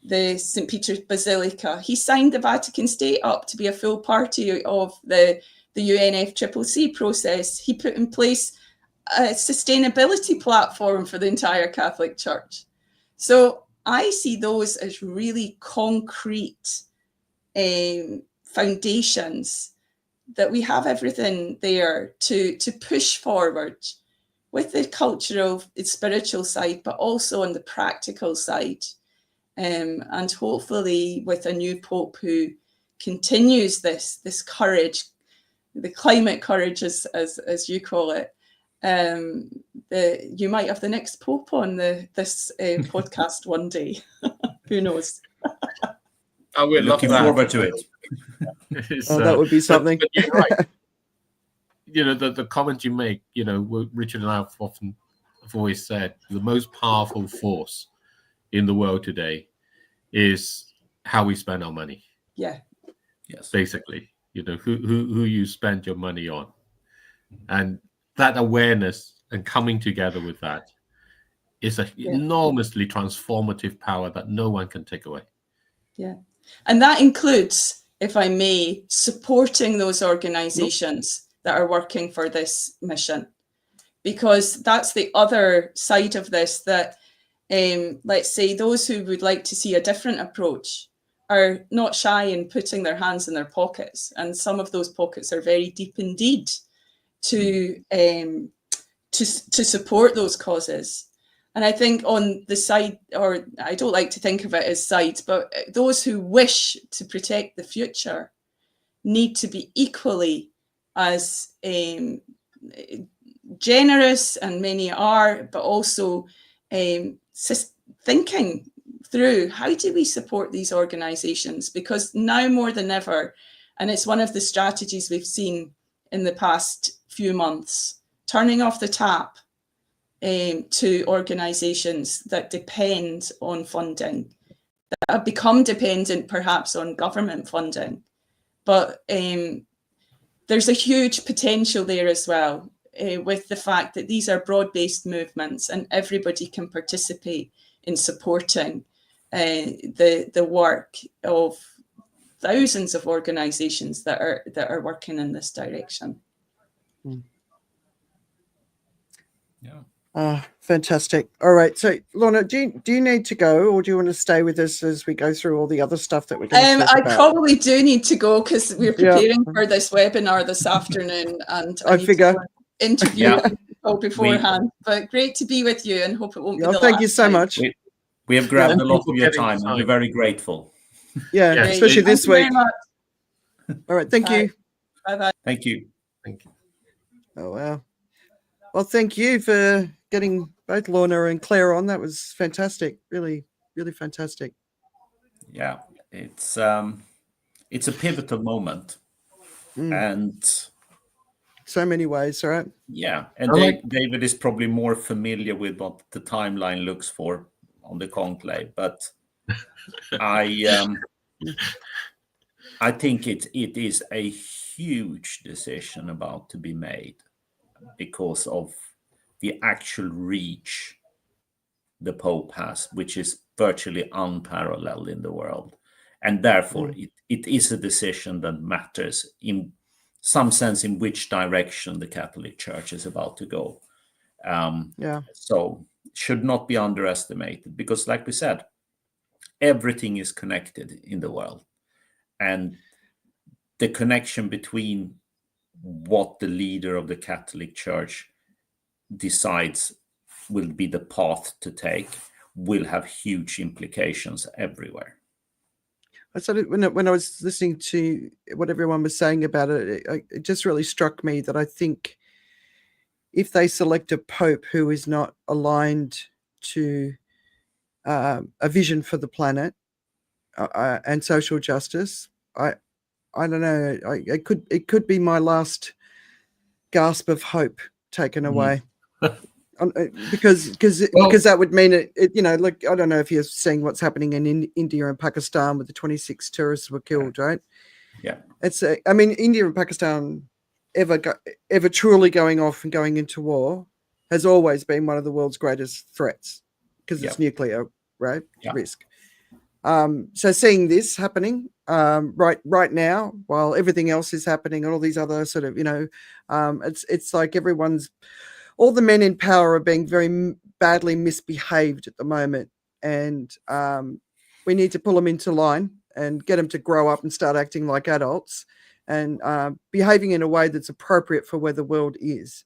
the St. Peter's Basilica. He signed the Vatican State up to be a full party of the UNFCCC process. He put in place a sustainability platform for the entire Catholic Church. So I see those as really concrete foundations, that we have everything there to push forward with the cultural, the spiritual side, but also on the practical side. And hopefully with a new Pope who continues this courage, the climate courage, as you call it, you might have the next Pope on this podcast one day. Who knows? I would Looking forward to it. That would be something. But you're right. You know, the comment you make, you know, Richard and I have always said, the most powerful force in the world today is how we spend our money. Yeah. Yes. Basically, you know, who you spend your money on. And that awareness and coming together with that is an enormously transformative power that no one can take away. Yeah. And that includes, if I may, supporting those organizations that are working for this mission. Because that's the other side of this, that let's say those who would like to see a different approach are not shy in putting their hands in their pockets. And some of those pockets are very deep indeed to support those causes. And I think on the side, or I don't like to think of it as sides, but those who wish to protect the future need to be equally as generous, and many are, but also thinking through, how do we support these organizations? Because now more than ever, and it's one of the strategies we've seen in the past few months, turning off the tap to organizations that depend on funding, that have become dependent perhaps on government funding. But there's a huge potential there as well, with the fact that these are broad-based movements and everybody can participate in supporting the work of thousands of organizations that are working in this direction. Yeah. Fantastic. All right. So, Lorna, do you need to go, or do you want to stay with us as we go through all the other stuff that we're going to talk about? I probably do need to go, because we're preparing for this webinar this afternoon, and I need figure. to interview people beforehand. But great to be with you, and hope it won't be the Thank last you so time. much. We have grabbed a lot of your time, and we're very grateful. Yeah, Yeah, especially this Thank you week. very much. All right. Thank you. Bye-bye. Thank you. Thank you. Oh, wow. Well, thank you for getting both Lorna and Claire on. That was fantastic. Really, really fantastic. Yeah, it's a pivotal moment, and so many ways, right? yeah, and David is probably more familiar with what the timeline looks for on the conclave, but I think it is a huge decision about to be made, because of the actual reach the Pope has, which is virtually unparalleled in the world. And therefore, it is a decision that matters in some sense in which direction the Catholic Church is about to go. So should not be underestimated, because like we said, everything is connected in the world. And the connection between what the leader of the Catholic Church decides will be the path to take will have huge implications everywhere. So when I was listening to what everyone was saying about it, it just really struck me that I think if they select a pope who is not aligned to a vision for the planet and social justice, I don't know. It could be my last gasp of hope taken away. Because that would mean it, like, I don't know if you're seeing what's happening in India and Pakistan with the 26 tourists were killed, right? Yeah. It's I mean, India and Pakistan ever truly going off and going into war has always been one of the world's greatest threats because it's nuclear, right? Risk. So seeing this happening right now, while everything else is happening and all these other sort of, it's like all the men in power are being very badly misbehaved at the moment. And we need to pull them into line and get them to grow up and start acting like adults and behaving in a way that's appropriate for where the world is,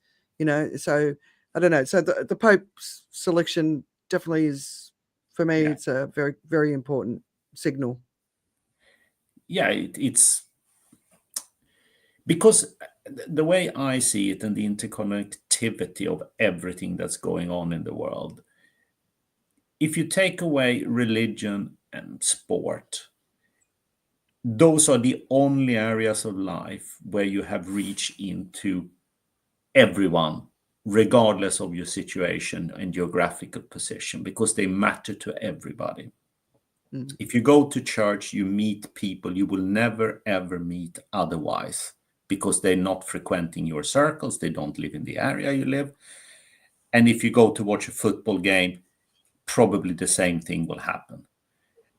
So I don't know. So the Pope's selection definitely is, for me, it's a very, very important signal. Yeah, it's because the way I see it and the interconnectivity of everything that's going on in the world, if you take away religion and sport, those are the only areas of life where you have reached into everyone, regardless of your situation and geographical position, because they matter to everybody. If you go to church, you meet people you will never, ever meet otherwise, because they're not frequenting your circles. They don't live in the area you live. And if you go to watch a football game, probably the same thing will happen.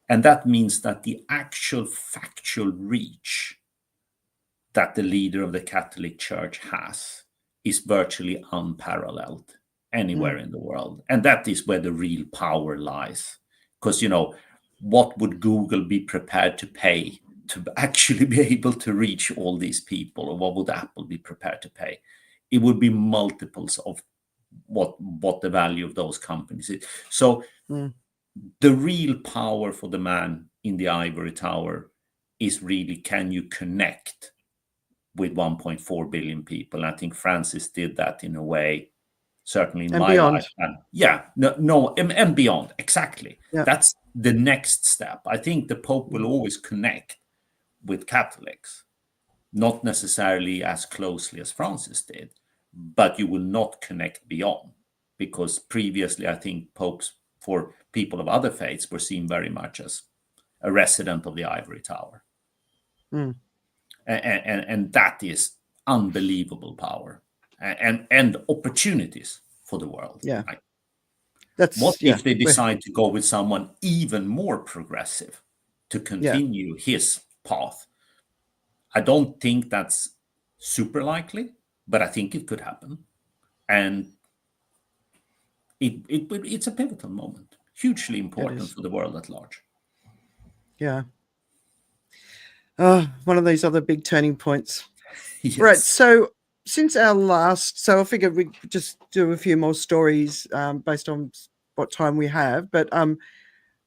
And that means that the actual factual reach that the leader of the Catholic Church has is virtually unparalleled anywhere in the world. And that is where the real power lies. Because, what would Google be prepared to pay to actually be able to reach all these people? Or what would Apple be prepared to pay? It would be multiples of what the value of those companies is. So the real power for the man in the ivory tower is really, can you connect with 1.4 billion people? And I think Francis did that in a way, certainly in my lifetime. And beyond. Exactly. Yeah. That's the next step. I think the Pope will always connect with Catholics, not necessarily as closely as Francis did, but you will not connect beyond, because previously I think popes for people of other faiths were seen very much as a resident of the ivory tower. And that is unbelievable power and opportunities for the world. Yeah. Right? If they decide to go with someone even more progressive to continue his path? I don't think that's super likely, but I think it could happen. And it's a pivotal moment, hugely important for the world at large. Yeah. One of these other big turning points. Yes. Right. So since our last, I figured we'd just do a few more stories based on what time we have, but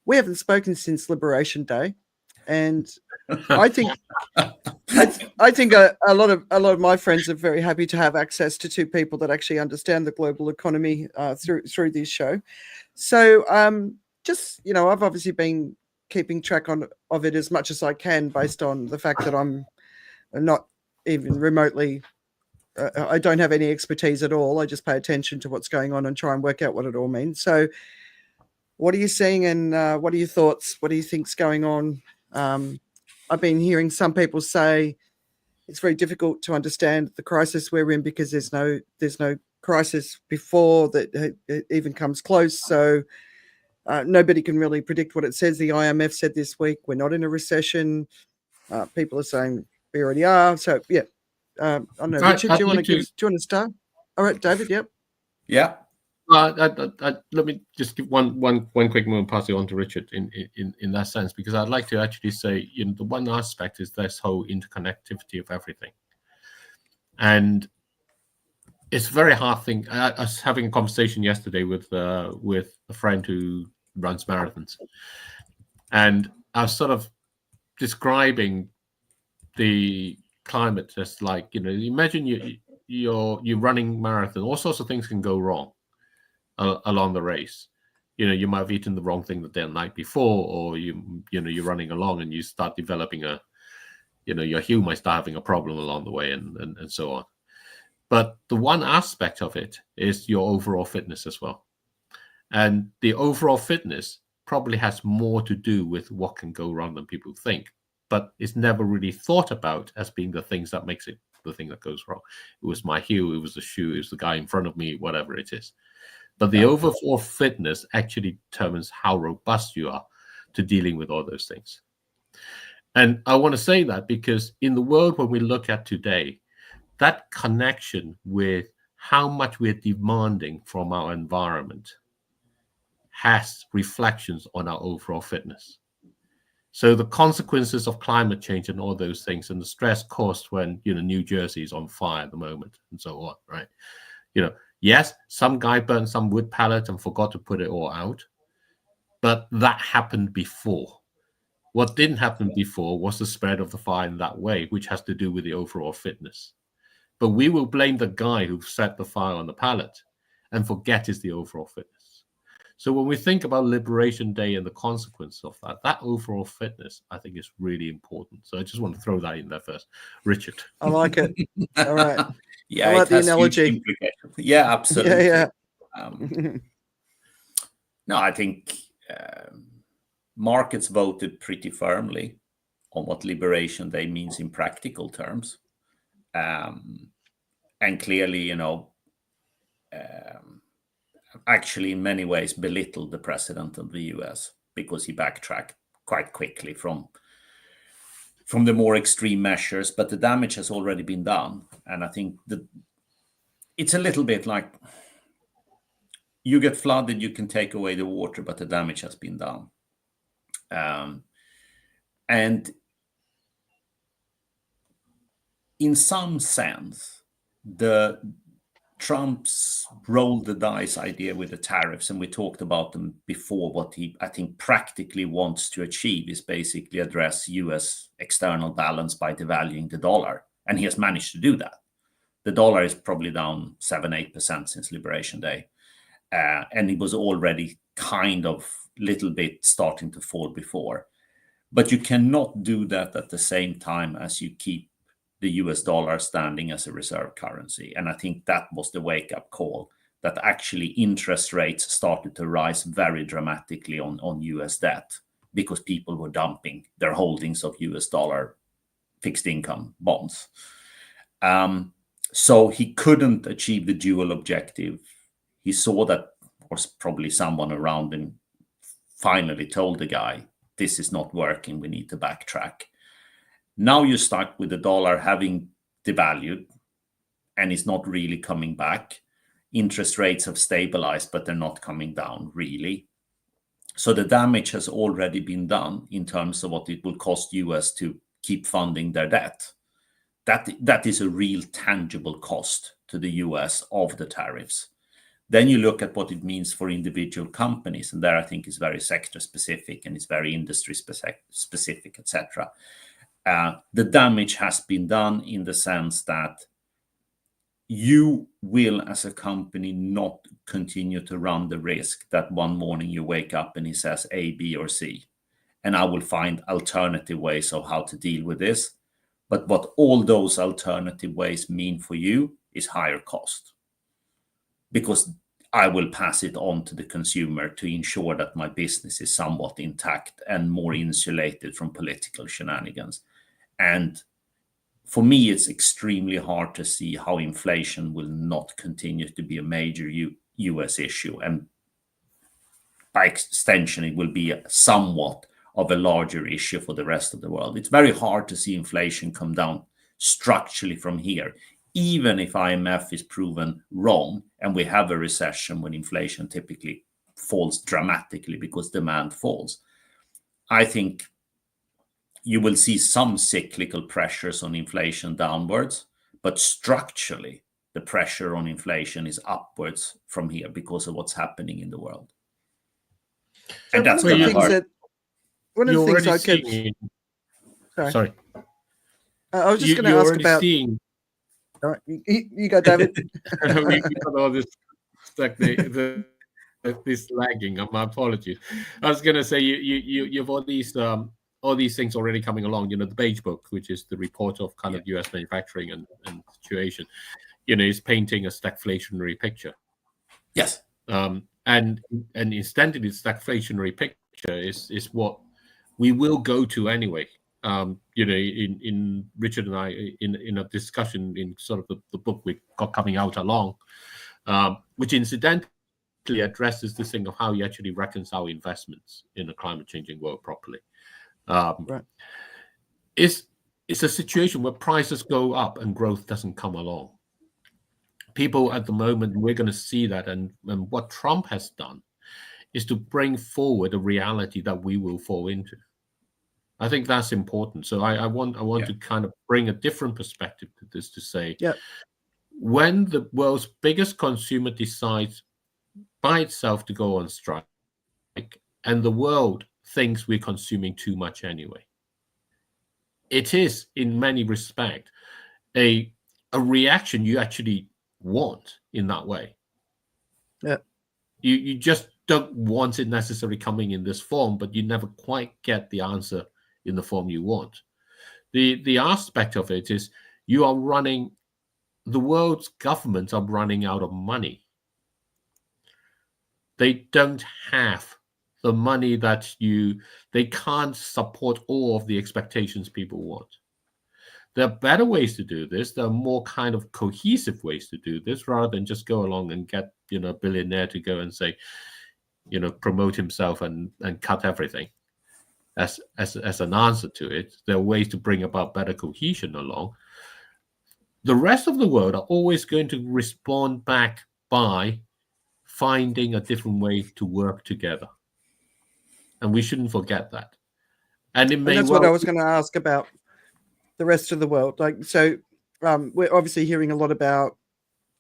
we haven't spoken since Liberation Day. And I think I think a lot of my friends are very happy to have access to two people that actually understand the global economy through this show. So I've obviously been keeping track of it as much as I can, based on the fact that I'm not even remotely. I don't have any expertise at all. I just pay attention to what's going on and try and work out what it all means. So, what are you seeing, and what are your thoughts? What do you think's going on? I've been hearing some people say it's very difficult to understand the crisis we're in because there's no crisis before that it even comes close. So nobody can really predict what it says. The IMF said this week we're not in a recession. People are saying we already are. So yeah, I don't know. Richard, do you want to start? All right, David. Yep. Yeah. Let me just give one quick moment, pass it on to Richard in that sense, because I'd like to actually say, the one aspect is this whole interconnectivity of everything. And it's a very hard thing. I was having a conversation yesterday with a friend who runs marathons, and I was sort of describing the climate as like, imagine you're running marathon. All sorts of things can go wrong along the race. You might have eaten the wrong thing the night before, or you're running along and you start developing your heel might start having a problem along the way, and so on. But the one aspect of it is your overall fitness as well. And the overall fitness probably has more to do with what can go wrong than people think, but it's never really thought about as being the things that makes it the thing that goes wrong. It was my heel, it was the shoe, it was the guy in front of me, whatever it is. But the overall fitness actually determines how robust you are to dealing with all those things. And I want to say that because in the world when we look at today, that connection with how much we're demanding from our environment has reflections on our overall fitness. So the consequences of climate change and all those things, and the stress caused when New Jersey is on fire at the moment, and so on, right? Yes, some guy burned some wood pellet and forgot to put it all out, but that happened before. What didn't happen before was the spread of the fire in that way, which has to do with the overall fitness. But we will blame the guy who set the fire on the pallet and forget is the overall fitness. So when we think about Liberation Day and the consequence of that overall fitness, I think is really important. So I just want to throw that in there first. Richard. I like it. All right. Yeah, I like the has huge analogy. implications. Yeah, absolutely. Yeah. No, I think markets voted pretty firmly on what Liberation Day means in practical terms. And clearly, actually in many ways belittled the president of the US because he backtracked quite quickly from the more extreme measures, but the damage has already been done. And I think that it's a little bit like you get flooded, you can take away the water, but the damage has been done. And in some sense, Trump's roll the dice idea with the tariffs, and we talked about them before, what he, I think, practically wants to achieve is basically address US external balance by devaluing the dollar. And he has managed to do that. The dollar is probably down 7-8% since Liberation Day. And it was already kind of little bit starting to fall before. But you cannot do that at the same time as you keep the US dollar standing as a reserve currency. And I think that was the wake-up call, that actually interest rates started to rise very dramatically on US debt because people were dumping their holdings of US dollar fixed income bonds. So he couldn't achieve the dual objective. He saw that, or probably someone around him finally told the guy, this is not working, we need to backtrack. Now you're stuck with the dollar having devalued and it's not really coming back. Interest rates have stabilized, but they're not coming down really. So the damage has already been done in terms of what it will cost US to keep funding their debt. That is a real tangible cost to the US of the tariffs. Then you look at what it means for individual companies, and there I think is very sector specific and it's very industry specific, etc. The damage has been done in the sense that you will, as a company, not continue to run the risk that one morning you wake up and he says A, B, or C, and I will find alternative ways of how to deal with this. But what all those alternative ways mean for you is higher cost, because I will pass it on to the consumer to ensure that my business is somewhat intact and more insulated from political shenanigans. And for me, it's extremely hard to see how inflation will not continue to be a major US issue. And by extension, it will be somewhat of a larger issue for the rest of the world. It's very hard to see inflation come down structurally from here, even if IMF is proven wrong and we have a recession when inflation typically falls dramatically because demand falls. I think you will see some cyclical pressures on inflation downwards, but structurally, the pressure on inflation is upwards from here because of what's happening in the world. So And that's one of the going to things hurt. that one of the You're things I already kept. seeing. Sorry, Sorry. I was just going to You're ask already about. seeing. All right, you go, David. We got all this like this lagging. My apologies. I was going to say you've all these things already coming along. You know, the Beige Book, which is the report of kind of U.S. manufacturing and situation, you know, is painting a stagflationary picture. Yes. And instead, this stagflationary picture is what we will go to anyway. You know, in Richard and I, in a discussion in sort of the book we got coming out along, which incidentally addresses this thing of how you actually reconcile investments in a climate changing world properly. Right. It's a situation where prices go up and growth doesn't come along. People at the moment, we're going to see that, and what Trump has done is to bring forward a reality that we will fall into. I think that's important. So I want to kind of bring a different perspective to this, to say, when the world's biggest consumer decides by itself to go on strike, and the world thinks we're consuming too much anyway, it is in many respects a reaction you actually want in that way. Yeah. You just don't want it necessarily coming in this form, but you never quite get the answer in the form you want. The aspect of it is you are running, the world's governments are running out of money. They don't have the money that they can't support all of the expectations people want. There are better ways to do this. There are more kind of cohesive ways to do this, rather than just go along and get, you know, a billionaire to go and say, you know, promote himself and cut everything as an answer to it. There are ways to bring about better cohesion along. The rest of the world are always going to respond back by finding a different way to work together. And we shouldn't forget that. And it may And that's what I was going to ask about the rest of the world. Like, so we're obviously hearing a lot about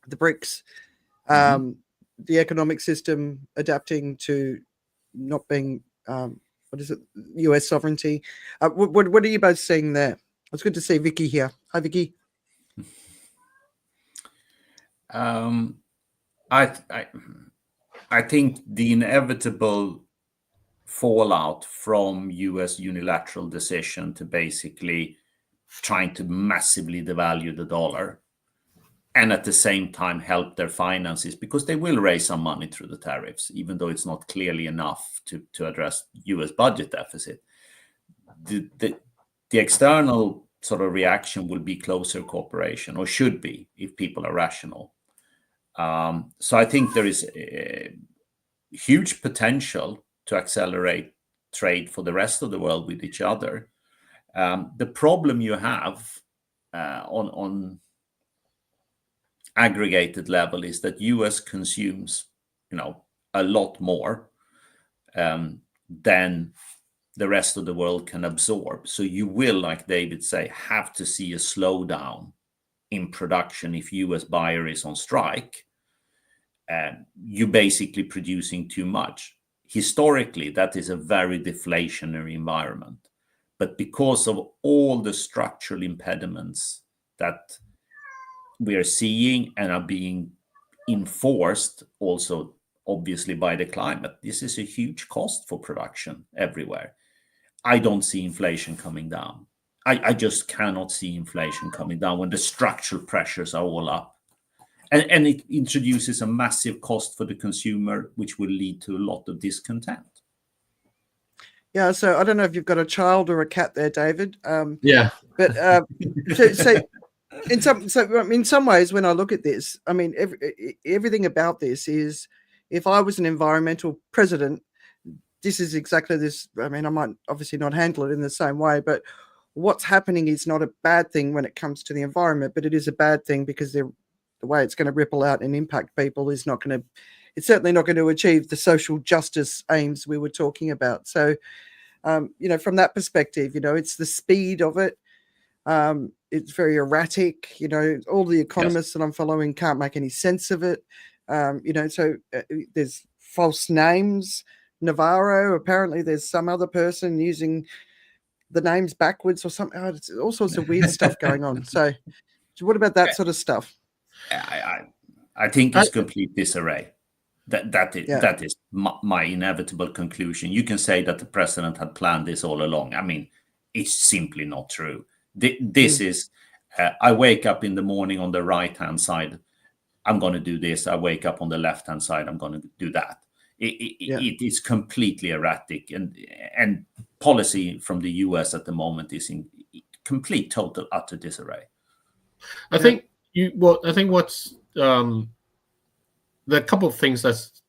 the BRICS, the economic system adapting to not being, what is it, US sovereignty. What are you both saying there? It's good to see Vicky here. Hi, Vicky. I think the inevitable fallout from US unilateral decision to basically trying to massively devalue the dollar and at the same time help their finances, because they will raise some money through the tariffs, even though it's not clearly enough to address US budget deficit. The external sort of reaction will be closer cooperation, or should be, if people are rational. So I think there is a huge potential to accelerate trade for the rest of the world with each other. The problem you have on aggregated level is that US consumes, you know, a lot more than the rest of the world can absorb. So you will, like David say, have to see a slowdown in production if US buyer is on strike. You're basically producing too much. Historically, that is a very deflationary environment. But because of all the structural impediments that we are seeing and are being enforced also, obviously, by the climate, this is a huge cost for production everywhere. I don't see inflation coming down. I just cannot see inflation coming down when the structural pressures are all up. And it introduces a massive cost for the consumer, which will lead to a lot of discontent. Yeah, so I don't know if you've got a child or a cat there, David. Yeah. But so in some ways, when I look at this, I mean, everything about this is, if I was an environmental president, this is exactly this. I mean, I might obviously not handle it in the same way, but what's happening is not a bad thing when it comes to the environment, but it is a bad thing because the way it's going to ripple out and impact people is not going to, it's certainly not going to achieve the social justice aims we were talking about. So, you know, from that perspective, you know, it's the speed of it. It's very erratic. All the economists that I'm following can't make any sense of it. So there's false names. Navarro, apparently there's some other person using the names backwards or something. It's all sorts of weird stuff going on. So what about that sort of stuff? I think it's complete disarray. That is my inevitable conclusion. You can say that the president had planned this all along. I mean, it's simply not true. This is, I wake up in the morning on the right-hand side, I'm going to do this. I wake up on the left-hand side, I'm going to do that. It is completely erratic, and policy from the US at the moment is in complete, total, utter disarray. I think what's there are a couple of things that's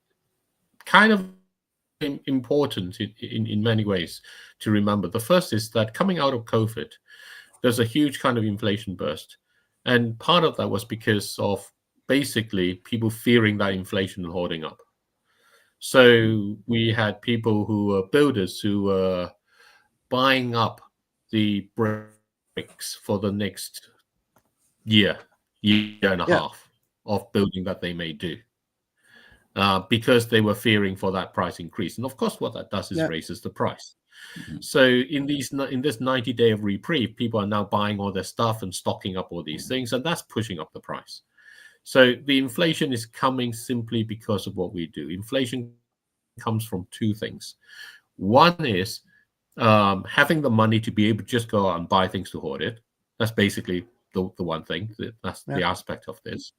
kind of important in many ways to remember. The first is that coming out of COVID, there's a huge kind of inflation burst, and part of that was because of basically people fearing that inflation and hoarding up. So we had people who were builders who were buying up the bricks for the next year and a half of building that they may do, because they were fearing for that price increase. And of course, what that does is raises the price. So in this 90-day of reprieve, people are now buying all their stuff and stocking up all these things, and that's pushing up the price. So the inflation is coming simply because of what we do. Inflation comes from two things. One is having the money to be able to just go out and buy things to hoard it. That's basically the one thing. That's the aspect of this.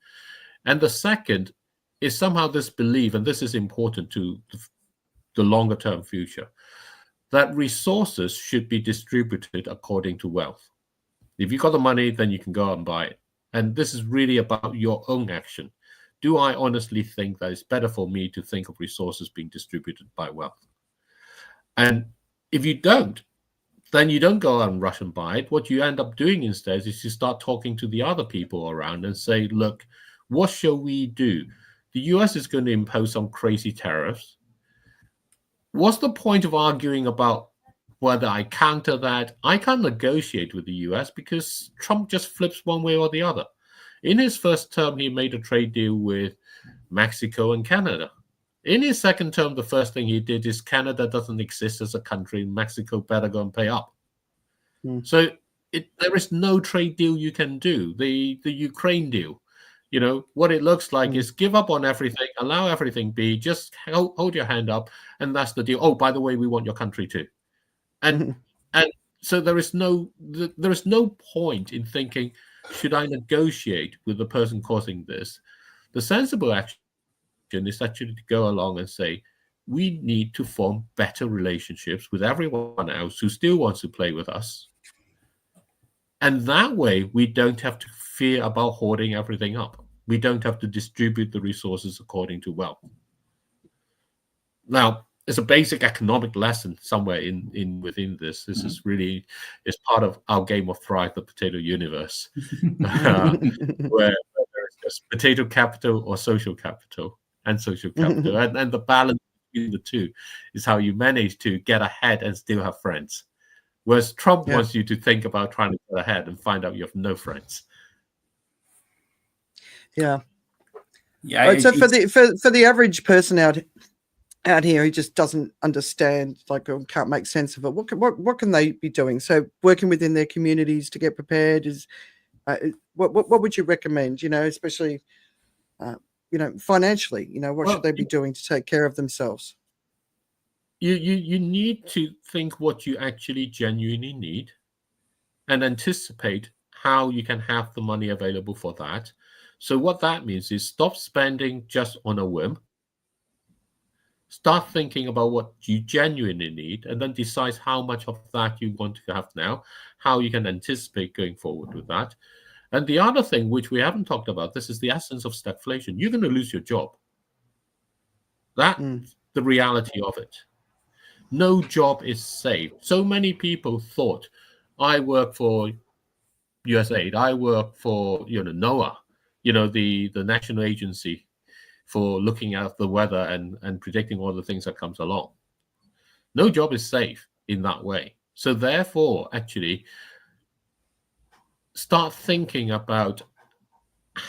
And the second is somehow this belief, and this is important to the longer term future, that resources should be distributed according to wealth. If you've got the money, then you can go out and buy it. And this is really about your own action. Do I honestly think that it's better for me to think of resources being distributed by wealth? And if you don't, then you don't go out and rush and buy it. What you end up doing instead is you start talking to the other people around and say, look, what shall we do? The US is going to impose some crazy tariffs. What's the point of arguing about whether I counter that? I can't negotiate with the US because Trump just flips one way or the other. In his first term, he made a trade deal with Mexico and Canada. In his second term, the first thing he did is Canada doesn't exist as a country, and Mexico better go and pay up. So there is no trade deal you can do. The Ukraine deal, what it looks like is give up on everything, allow everything be, just hold your hand up, and that's the deal. Oh, by the way, we want your country too. And so there is no point in thinking, should I negotiate with the person causing this? The sensible action is actually to go along and say, we need to form better relationships with everyone else who still wants to play with us. And that way, we don't have to fear about hoarding everything up. We don't have to distribute the resources according to wealth. Now, it's a basic economic lesson somewhere within this. This is really is part of our game of Thrive, the potato universe, where there is just potato capital or social capital and social capital. And the balance between the two is how you manage to get ahead and still have friends. Whereas Trump wants you to think about trying to get ahead and find out you have no friends. Yeah. Right, so for the average person out here who just doesn't understand, like, or can't make sense of it, what can they be doing? So working within their communities to get prepared is what would you recommend? Especially financially. What should they be doing to take care of themselves? You need to think what you actually genuinely need and anticipate how you can have the money available for that. So what that means is stop spending just on a whim. Start thinking about what you genuinely need, and then decide how much of that you want to have now, how you can anticipate going forward with that. And the other thing, which we haven't talked about, this is the essence of stagflation. You're going to lose your job. That's the reality of it. No job is safe. So many people thought, I work for USAID, I work for NOAA, the national agency for looking at the weather and predicting all the things that comes along. No job is safe in that way. So therefore, actually, start thinking about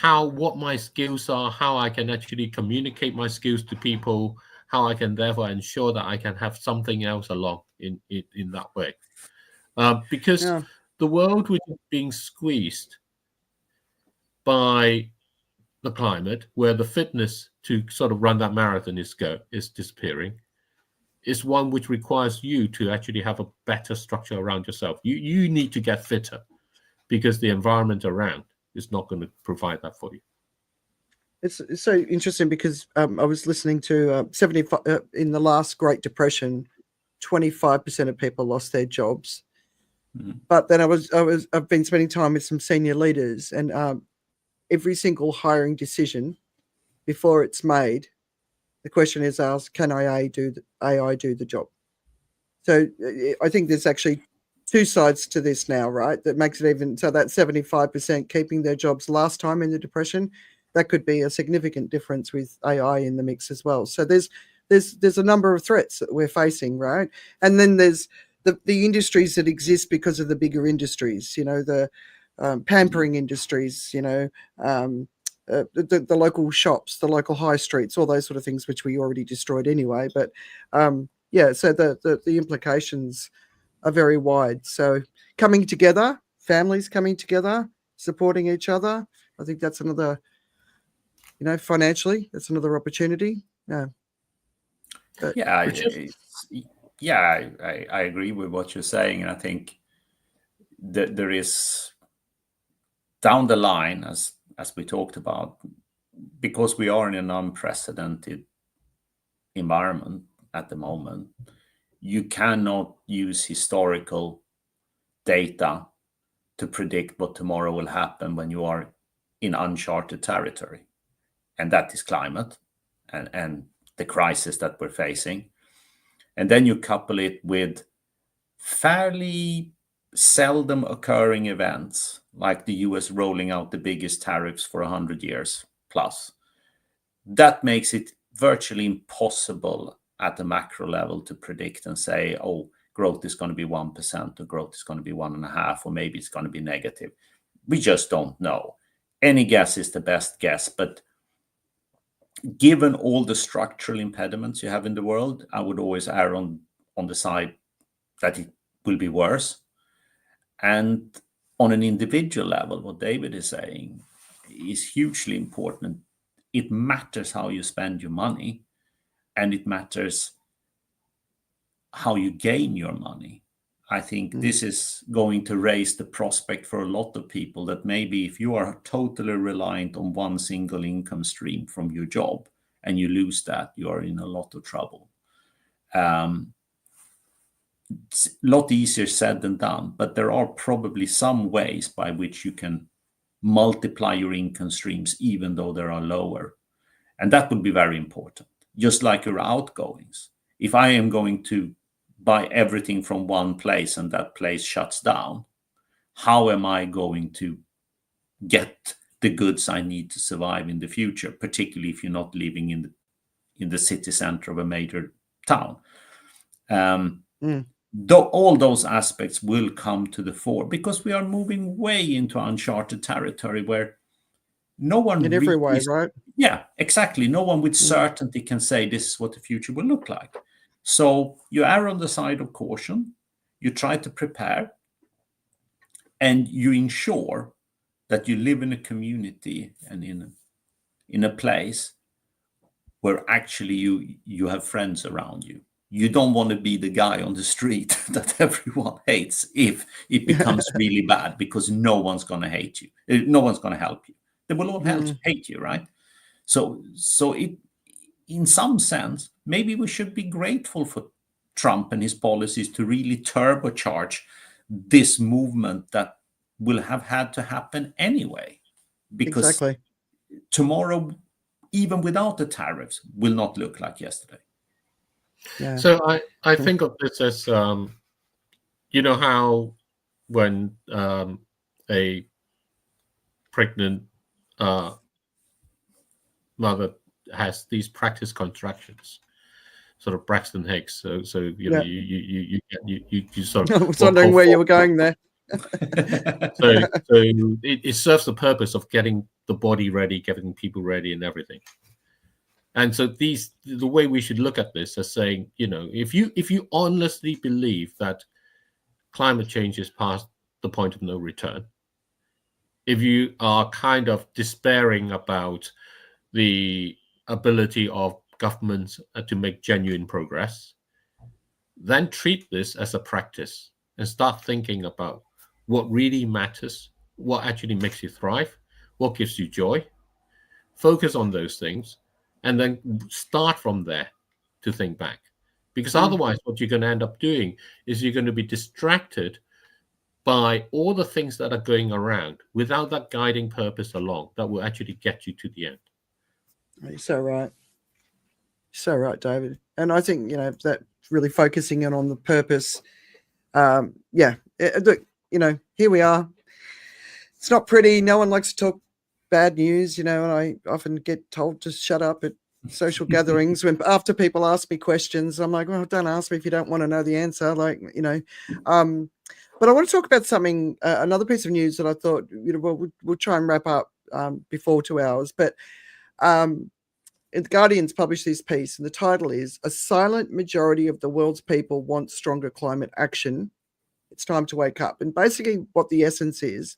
what my skills are, how I can actually communicate my skills to people, how I can therefore ensure that I can have something else along in that way. Because the world which is being squeezed by the climate, where the fitness to sort of run that marathon is disappearing, is one which requires you to actually have a better structure around yourself. You need to get fitter, because the environment around is not going to provide that for you. It's so interesting because I was listening to 75 in the last Great Depression, 25% of people lost their jobs. Mm-hmm. But then I've been spending time with some senior leaders, and every single hiring decision before it's made, the question is asked, can AI do the job? So I think there's actually two sides to this now, right? That makes it even so that 75% keeping their jobs last time in the Depression, that could be a significant difference with AI in the mix as well. So there's a number of threats that we're facing, right? And then there's the industries that exist because of the bigger industries, the pampering industries, the local shops, the local high streets, all those sort of things, which we already destroyed anyway. But so the implications are very wide. So coming together, families coming together, supporting each other, I think that's another, financially, that's another opportunity. Yeah. But, I agree with what you're saying. And I think that there is down the line, as we talked about, because we are in an unprecedented environment at the moment, you cannot use historical data to predict what tomorrow will happen when you are in uncharted territory. And that is climate and the crisis that we're facing. And then you couple it with fairly seldom occurring events, like the US rolling out the biggest tariffs for 100 years plus. That makes it virtually impossible at the macro level to predict and say, oh, growth is going to be 1% or growth is going to be 1.5%, or maybe it's going to be negative. We just don't know. Any guess is the best guess. But given all the structural impediments you have in the world, I would always err on the side that it will be worse. And on an individual level, what David is saying is hugely important. It matters how you spend your money, and it matters how you gain your money. I think this is going to raise the prospect for a lot of people that maybe if you are totally reliant on one single income stream from your job and you lose that, you are in a lot of trouble. It's a lot easier said than done, but there are probably some ways by which you can multiply your income streams even though they are lower. And that would be very important, just like your outgoings. If I am going to buy everything from one place and that place shuts down, how am I going to get the goods I need to survive in the future, particularly if you're not living in the city center of a major town? All those aspects will come to the fore because we are moving way into uncharted territory where no one in every way, right? Yeah, exactly. No one with certainty can say this is what the future will look like. So you err on the side of caution, you try to prepare, and you ensure that you live in a community and in a place where actually you have friends around you. You don't want to be the guy on the street that everyone hates if it becomes really bad, because no one's going to hate you. No one's going to help you. They will all hate you, right? So it, in some sense, maybe we should be grateful for Trump and his policies to really turbocharge this movement that will have had to happen anyway. Because tomorrow, even without the tariffs, will not look like yesterday. Yeah. So I think of this as, you know how when a pregnant mother has these practice contractions, sort of Braxton Hicks. So you know you sort of. I was wondering where you were going there. So it serves the purpose of getting the body ready, getting people ready, and everything. And so the way we should look at this as saying, if you honestly believe that climate change is past the point of no return, if you are kind of despairing about the ability of governments to make genuine progress, then treat this as a practice and start thinking about what really matters, what actually makes you thrive, what gives you joy. Focus on those things, and then start from there to think back. Because otherwise, what you're going to end up doing is you're going to be distracted by all the things that are going around without that guiding purpose along that will actually get you to the end. You're so right. So right, David. And I think, that really focusing in on the purpose. Look, here we are. It's not pretty. No one likes to talk bad news, and I often get told to shut up at social gatherings after people ask me questions. I'm like, well, don't ask me if you don't want to know the answer. But I want to talk about something, another piece of news that I thought, we'll try and wrap up before 2 hours. But the Guardian's published this piece, and the title is "A Silent Majority of the World's People Want Stronger Climate Action. It's time to wake up." And basically what the essence is,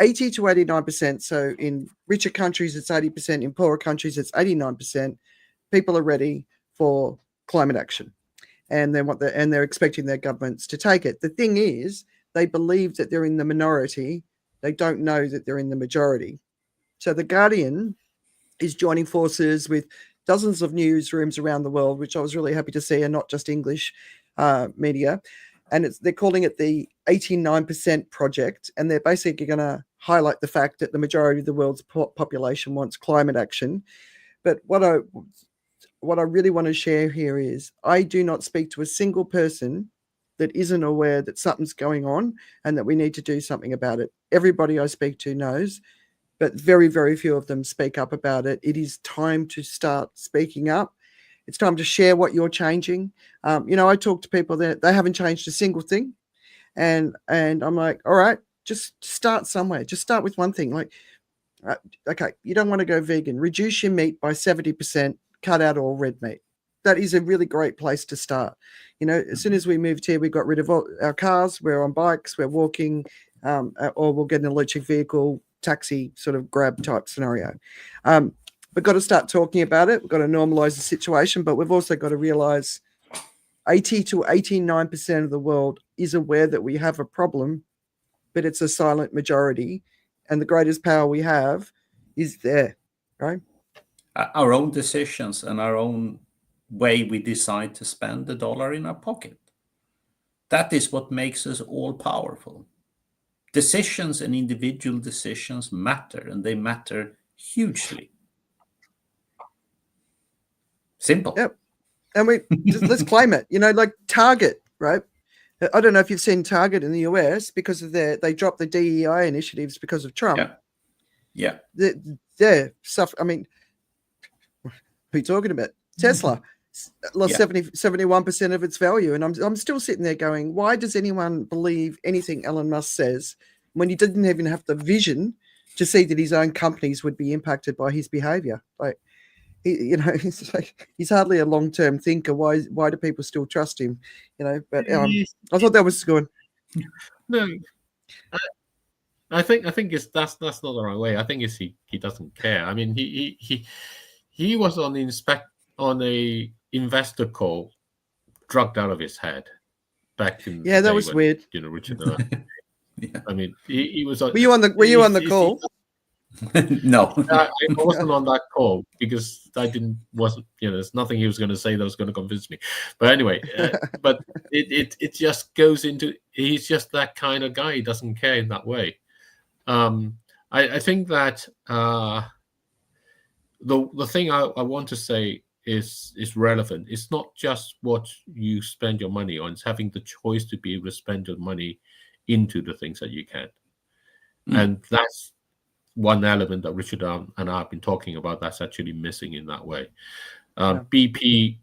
80 to 89%. So in richer countries, it's 80%. In poorer countries, it's 89%. People are ready for climate action, and they're expecting their governments to take it. The thing is, they believe that they're in the minority. They don't know that they're in the majority. So the Guardian is joining forces with dozens of newsrooms around the world, which I was really happy to see, and not just English media. And they're calling it the 89% Project, and they're basically going to highlight the fact that the majority of the world's population wants climate action. But what I really want to share here is, I do not speak to a single person that isn't aware that something's going on and that we need to do something about it. Everybody I speak to knows, but very, very few of them speak up about it. It is time to start speaking up. It's time to share what you're changing. I talk to people that they haven't changed a single thing. And I'm like, all right, just start somewhere. Just start with one thing. Like, okay, you don't want to go vegan. Reduce your meat by 70%, cut out all red meat. That is a really great place to start. As soon as we moved here, we got rid of all our cars. We're on bikes, we're walking, or we'll get an electric vehicle, taxi sort of grab type scenario. We've got to start talking about it. We've got to normalize the situation, but we've also got to realize 80 to 89% of the world is aware that we have a problem, but it's a silent majority. And the greatest power we have is there, right? Our own decisions and our own way we decide to spend the dollar in our pocket. That is what makes us all powerful. Decisions and individual decisions matter, and they matter hugely. Simple. Yep. And let's claim it. Like Target, right? I don't know if you've seen Target in the US, because of they dropped the DEI initiatives because of Trump. Yeah. Their stuff. I mean, who are you talking about? Tesla lost 71% of its value. And I'm still sitting there going, why does anyone believe anything Elon Musk says when he didn't even have the vision to see that his own companies would be impacted by his behavior? Like, he's hardly a long-term thinker. Why do people still trust him? But I thought that was good. No, I think that's not the right way. I think he doesn't care. I mean, he was on a investor call, drugged out of his head back in the that day was when, weird. Richard. I mean, he was. Were you on the call? No, I wasn't on that call because there's nothing he was going to say that was going to convince me. But anyway, but it just goes into, he's just that kind of guy. He doesn't care in that way. I think that the thing I want to say is relevant. It's not just what you spend your money on. It's having the choice to be able to spend your money into the things that you can. And that's one element that Richard and I have been talking about that's actually missing in that way. BP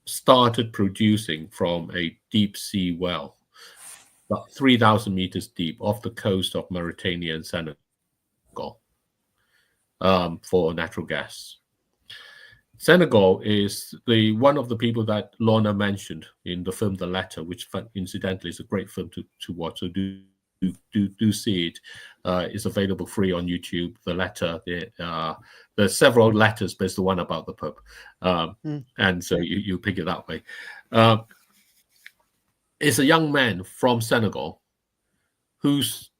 started producing from a deep sea well about 3,000 meters deep off the coast of Mauritania and Senegal for natural gas. Senegal is one of the people that Lorna mentioned in the film The Letter, which incidentally is a great film to watch. So do see it. It's available free on YouTube. The Letter. There's several letters, but it's the one about the Pope, and so you pick it that way. It's a young man from Senegal whose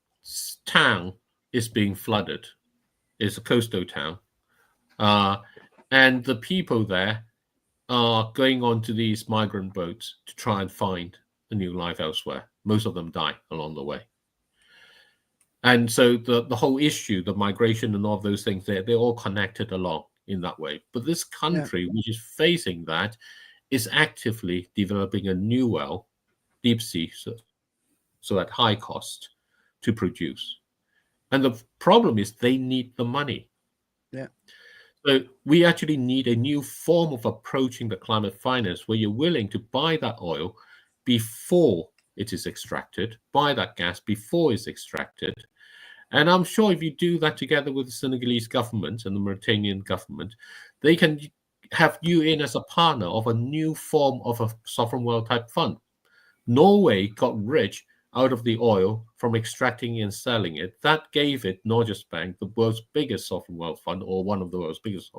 town is being flooded. It's a coastal town. And the people there are going on to these migrant boats to try and find a new life elsewhere. Most of them die along the way. And so the whole issue, the migration and all of those things, they're all connected along in that way. But this country, which is facing that, is actively developing a new well, deep sea, so at high cost, to produce. And the problem is they need the money. Yeah. So we actually need a new form of approaching the climate finance where you're willing to buy that oil before it is extracted, buy that gas before it's extracted. And I'm sure if you do that together with the Senegalese government and the Mauritanian government, they can have you in as a partner of a new form of a sovereign wealth type fund. Norway got rich out of the oil from extracting and selling it. That gave it, Norges Bank, the world's biggest sovereign wealth fund, or one of the world's biggest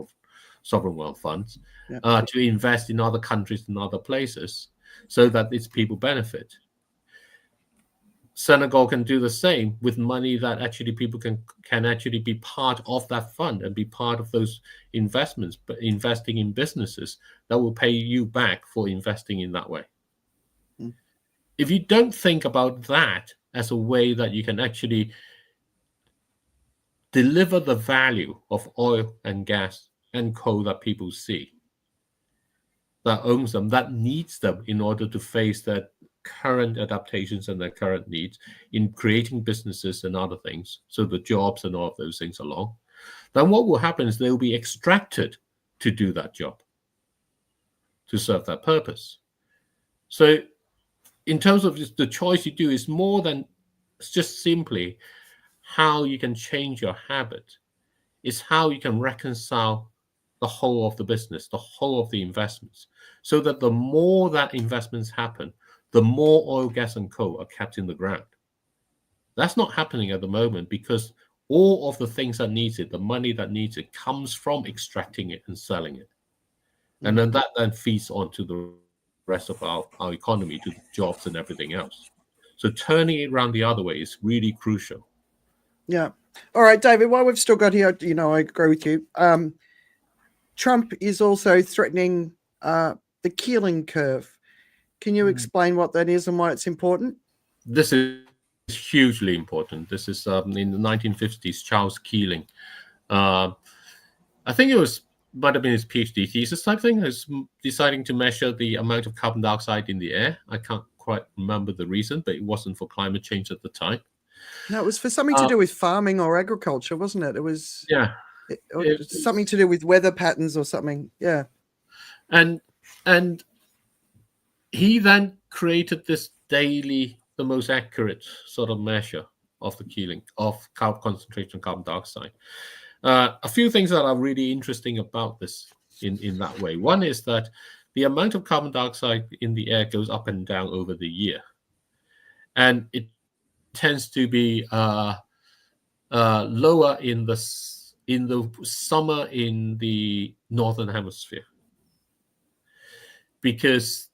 sovereign wealth funds, to invest in other countries and other places so that its people benefit. Senegal can do the same with money that actually people can actually be part of that fund and be part of those investments, but investing in businesses that will pay you back for investing in that way. If you don't think about that as a way that you can actually deliver the value of oil and gas and coal that people see, that owns them, that needs them in order to face their current adaptations and their current needs in creating businesses and other things, so the jobs and all of those things along, then what will happen is they will be extracted to do that job, to serve that purpose. So in terms of the choice you do is more than just simply how you can change your habit. It's how you can reconcile the whole of the business, the whole of the investments, so that the more that investments happen, the more oil, gas, and coal are kept in the ground. That's not happening at the moment because all of the things that needs it, the money that needs it, comes from extracting it and selling it. And then that then feeds onto the rest of our economy, to jobs and everything else. So turning it around the other way is really crucial. Yeah. All right, David, while we've still got here, I agree with you. Trump is also threatening the Keeling curve. Can you explain what that is and why it's important? This is hugely important. This is in the 1950s, Charles Keeling. I think might have been his PhD thesis type thing, is deciding to measure the amount of carbon dioxide in the air. I can't quite remember the reason, but it wasn't for climate change at the time. No, it was for something to do with farming or agriculture, wasn't it? It was something to do with weather patterns or something. Yeah. And he then created this the most accurate sort of measure of the Keeling, of concentration of carbon dioxide. A few things that are really interesting about this in that way. One is that the amount of carbon dioxide in the air goes up and down over the year. And it tends to be lower in the summer in the northern hemisphere, because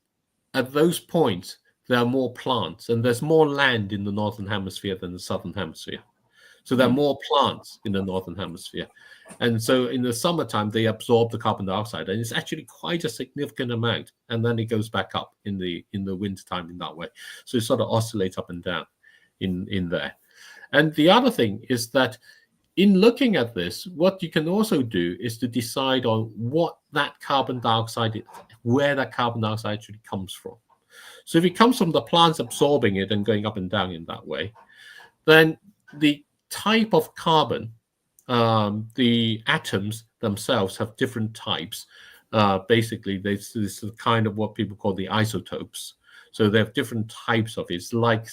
at those points there are more plants and there's more land in the northern hemisphere than the southern hemisphere. So there are more plants in the northern hemisphere, and so in the summertime they absorb the carbon dioxide, and it's actually quite a significant amount, and then it goes back up in the wintertime in that way. So it sort of oscillates up and down in there. And the other thing is that in looking at this, what you can also do is to decide on what that carbon dioxide is, where that carbon dioxide actually comes from. So if it comes from the plants absorbing it and going up and down in that way, then the type of carbon, the atoms themselves have different types. Basically, this is kind of what people call the isotopes. So they have different types of it. It's like,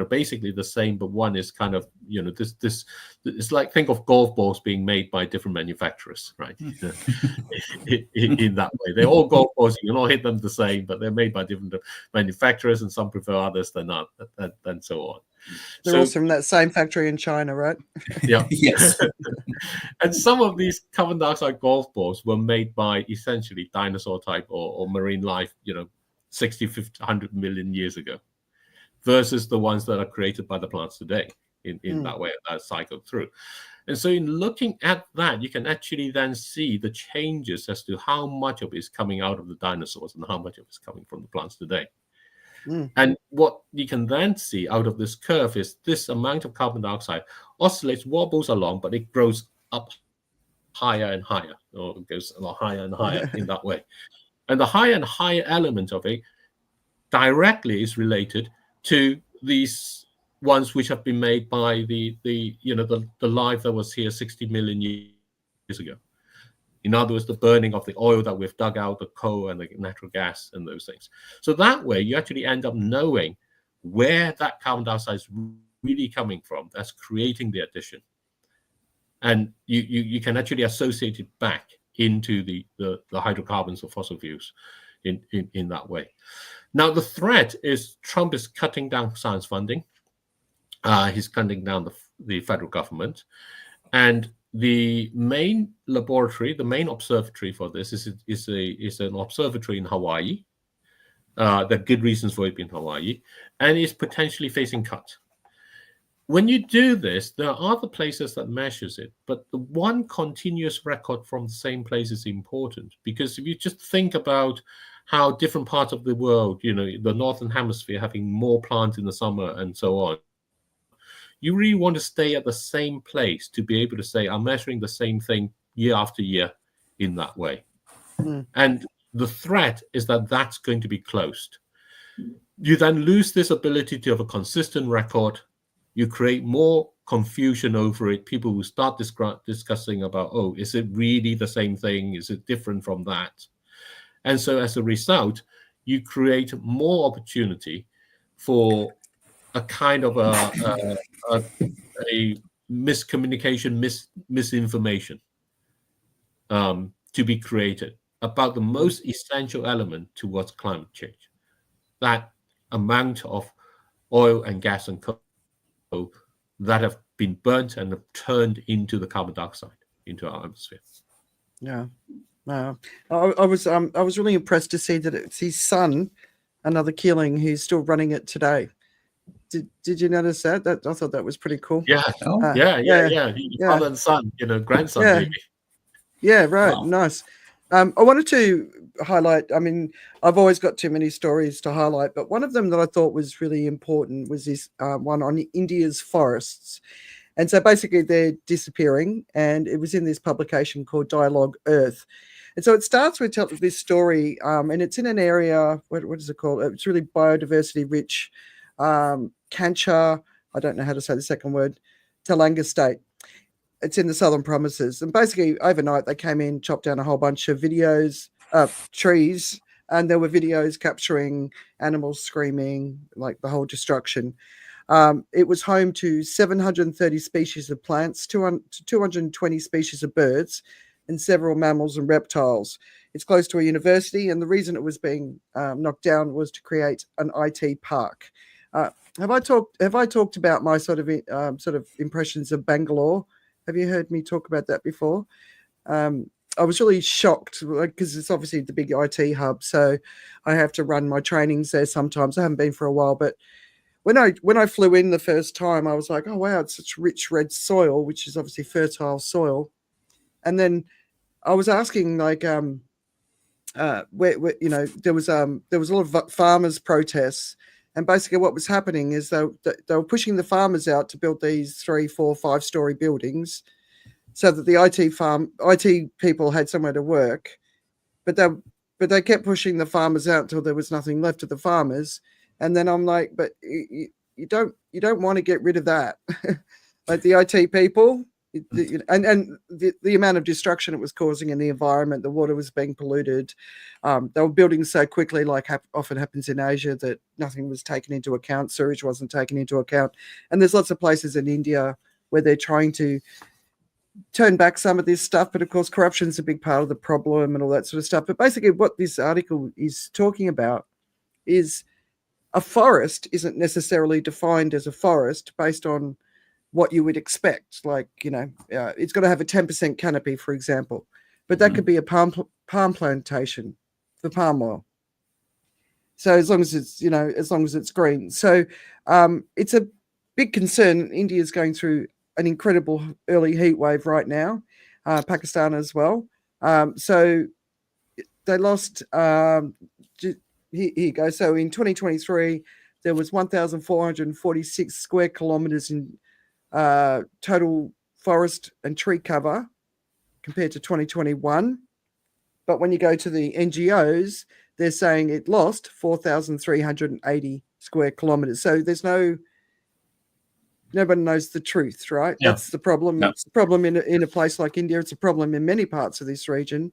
basically the same, but one is kind of, this it's like, think of golf balls being made by different manufacturers, right? in that way. They're all golf balls, you can all hit them the same, but they're made by different manufacturers, and some prefer others than not, and so on. They're also from that same factory in China, right? Yeah. Yes. And some of these carbon dioxide golf balls were made by essentially dinosaur type or marine life, 60, 50, 100 million years ago, versus the ones that are created by the plants today in that way, that cycled through. And so in looking at that, you can actually then see the changes as to how much of it is coming out of the dinosaurs and how much of it is coming from the plants today. And what you can then see out of this curve is this amount of carbon dioxide oscillates, wobbles along, but it grows up higher and higher, or it goes a lot higher and higher in that way. And the higher and higher element of it directly is related to these ones which have been made by the life that was here 60 million years ago. In other words, the burning of the oil that we've dug out, the coal and the natural gas and those things. So that way, you actually end up knowing where that carbon dioxide is really coming from. That's creating the addition. And you can actually associate it back into the hydrocarbons or fossil fuels in that way. Now, the threat is Trump is cutting down science funding. He's cutting down the federal government. And the main laboratory, the main observatory for this is an observatory in Hawaii. There are good reasons for it being Hawaii, and is potentially facing cut. When you do this, there are other places that measures it, but the one continuous record from the same place is important, because if you just think about how different parts of the world, the Northern Hemisphere having more plants in the summer and so on, you really want to stay at the same place to be able to say, I'm measuring the same thing year after year in that way. And the threat is that that's going to be closed. You then lose this ability to have a consistent record. You create more confusion over it. People will start discussing about, oh, is it really the same thing? Is it different from that? And so as a result, you create more opportunity for a kind of a miscommunication, misinformation to be created about the most essential element towards climate change. That amount of oil and gas and coal that have been burnt and have turned into the carbon dioxide into our atmosphere. Yeah. I was really impressed to see that it's his son, another Keeling, who's still running it today. Did you notice that? I thought that was pretty cool. Yeah. Yeah. Father and son, grandson maybe. Yeah, right. Wow. Nice. I wanted to highlight, I've always got too many stories to highlight, but one of them that I thought was really important was this one on India's forests. And so basically they're disappearing, and it was in this publication called Dialogue Earth. And so it starts with this story, and it's in an area, what is it called? It's really biodiversity rich, Kancha, I don't know how to say the second word, Telangana state. It's in the southern provinces. And basically overnight they came in, chopped down a whole bunch of trees, and there were videos capturing animals screaming, like the whole destruction. It was home to 730 species of plants, 220 species of birds, and several mammals and reptiles. It's close to a university, and the reason it was being knocked down was to create an IT park. Have I talked about my sort of impressions of Bangalore? Have you heard me talk about that before? I was really shocked because it's obviously the big IT hub, so I have to run my trainings there sometimes. I haven't been for a while, but when I flew in the first time, I was like, oh wow, it's such rich red soil, which is obviously fertile soil. And then I was asking, like, where there was a lot of farmers' protests, and basically what was happening is they were pushing the farmers out to build these 3, 4, 5-story buildings, so that the IT people had somewhere to work, but they kept pushing the farmers out until there was nothing left of the farmers. And then I'm like, but you don't want to get rid of that. Like the IT people, And the amount of destruction it was causing in the environment, the water was being polluted. They were building so quickly, like often happens in Asia, that nothing was taken into account. Sewage wasn't taken into account. And there's lots of places in India where they're trying to turn back some of this stuff. But of course, corruption is a big part of the problem and all that sort of stuff. But basically what this article is talking about is a forest isn't necessarily defined as a forest based on what you would expect. Like, it's got to have a 10% canopy, for example, but that could be a palm plantation for palm oil. So as long as it's green. So it's a big concern. India is going through an incredible early heat wave right now, Pakistan as well. So they lost, here you go. So in 2023, there was 1,446 square kilometers in total forest and tree cover compared to 2021. But when you go to the NGOs, they're saying it lost 4,380 square kilometers. So there's nobody knows the truth, right? Yeah. That's the problem. Yeah. It's a problem in a place like India. It's a problem in many parts of this region.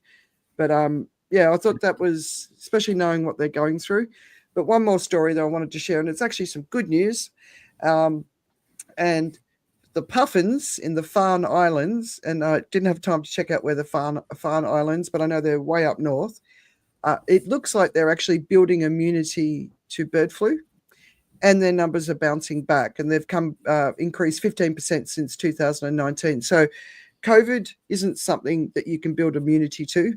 But I thought that was, especially knowing what they're going through. But one more story that I wanted to share, and it's actually some good news. And the puffins in the Farne Islands, and I didn't have time to check out where the Farne Islands, but I know they're way up north. It looks like they're actually building immunity to bird flu, and their numbers are bouncing back, and they've increased 15% since 2019. So COVID isn't something that you can build immunity to,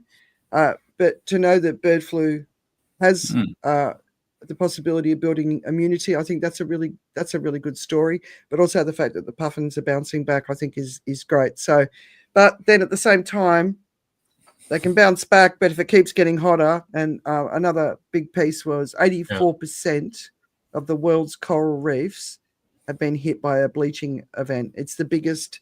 but to know that bird flu has the possibility of building immunity, I think that's a really good story. But also the fact that the puffins are bouncing back, I think is great. So, but then at the same time, they can bounce back, but if it keeps getting hotter, and another big piece was 84% of the world's coral reefs have been hit by a bleaching event. It's the biggest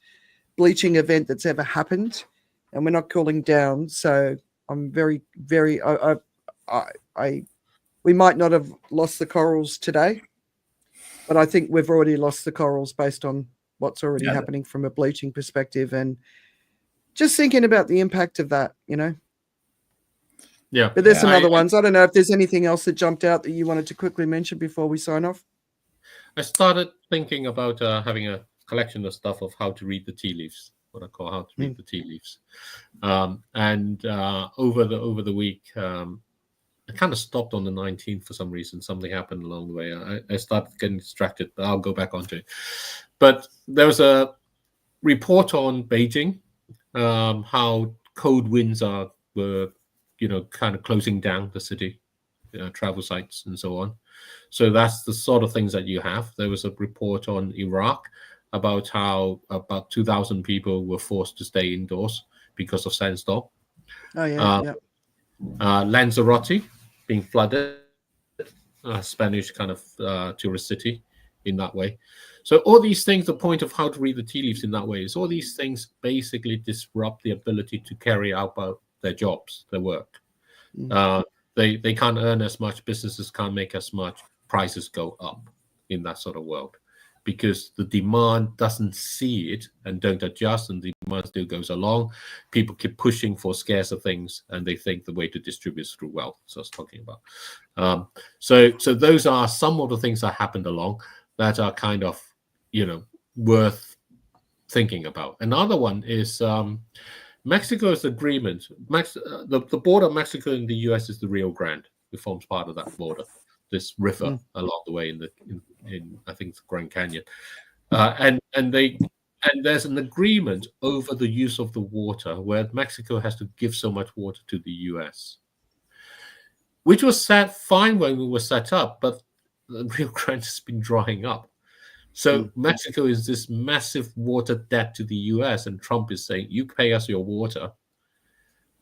bleaching event that's ever happened, and we're not cooling down. So I'm very, very, we might not have lost the corals today, but I think we've already lost the corals based on what's already happening from a bleaching perspective, and just thinking about the impact of that, Yeah. But there's some other ones. I don't know if there's anything else that jumped out that you wanted to quickly mention before we sign off. I started thinking about having a collection of stuff of how to read the tea leaves, what I call how to read the tea leaves. And over the week, I kind of stopped on the 19th for some reason. Something happened along the way. I started getting distracted, but I'll go back onto it. But there was a report on Beijing, how cold winds were kind of closing down the city, travel sites and so on. So that's the sort of things that you have. There was a report on Iraq about how about 2,000 people were forced to stay indoors because of sandstorm. Oh, yeah. Lanzarote being flooded, Spanish kind of tourist city in that way. So all these things, the point of how to read the tea leaves in that way is all these things basically disrupt the ability to carry out their jobs, their work. They can't earn as much, businesses can't make as much, prices go up in that sort of world because the demand doesn't see it and don't adjust, and the demand still goes along. People keep pushing for scarcer things, and they think the way to distribute is through wealth. So I was talking about. So those are some of the things that happened along that are kind of, worth thinking about. Another one is Mexico's agreement. The border of Mexico and the US is the Rio Grande. It forms part of that border. This river along the way in I think it's Grand Canyon, and there's an agreement over the use of the water where Mexico has to give so much water to the US, which was set fine when we were set up, but the Rio Grande has been drying up. So Mexico is this massive water debt to the US, and Trump is saying, you pay us your water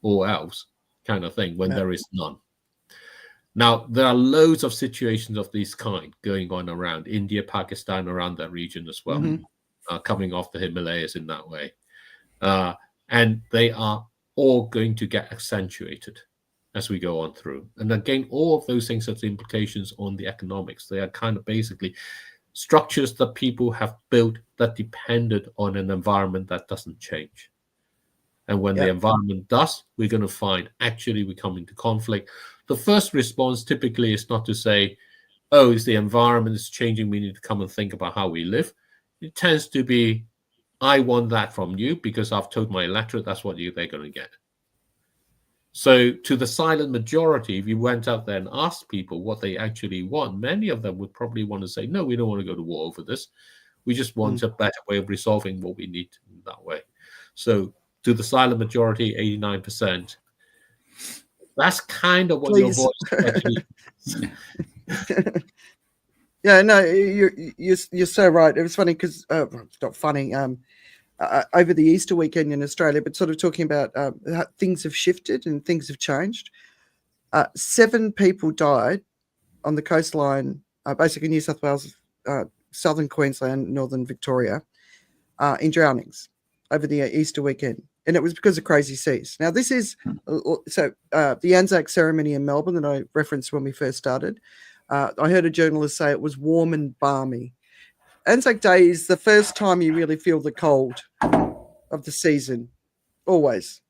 or else, kind of thing, when there is none. Now, there are loads of situations of this kind going on around India, Pakistan, around that region as well, coming off the Himalayas in that way. And they are all going to get accentuated as we go on through. And again, all of those things have implications on the economics. They are kind of basically structures that people have built that depended on an environment that doesn't change. And when the environment does, we're going to find actually we come into conflict. The first response typically is not to say, oh, is the environment is changing, we need to come and think about how we live. It tends to be, I want that from you because I've told my electorate that's what they're going to get. So to the silent majority, if you went out there and asked people what they actually want, many of them would probably want to say, no, we don't want to go to war over this. We just want a better way of resolving what we need in that way. So to the silent majority, 89%, that's kind of what your voice actually is. Yeah, no, you're so right. It was funny because it's not funny. Over the Easter weekend in Australia, but sort of talking about how things have shifted and things have changed. 7 people died on the coastline, basically New South Wales, southern Queensland, northern Victoria, in drownings over the Easter weekend. And it was because of crazy seas. Now, this is the Anzac ceremony in Melbourne that I referenced when we first started. I heard a journalist say it was warm and balmy. Anzac Day is the first time you really feel the cold of the season, always.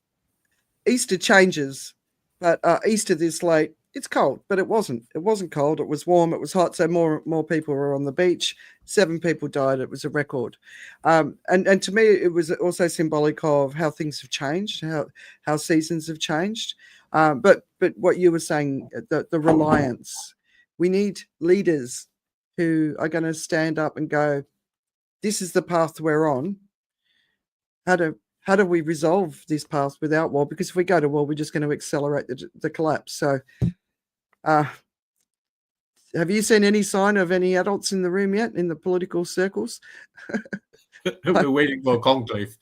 Easter changes, but Easter this late, it's cold, but it wasn't. It wasn't cold. It was warm. It was hot. So more people were on the beach. 7 people died. It was a record. And to me, it was also symbolic of how things have changed, how seasons have changed. But what you were saying, the reliance, we need leaders who are going to stand up and go, this is the path we're on. How do we resolve this path without war? Because if we go to war, we're just going to accelerate the collapse. So have you seen any sign of any adults in the room yet in the political circles? We're waiting for a conclave.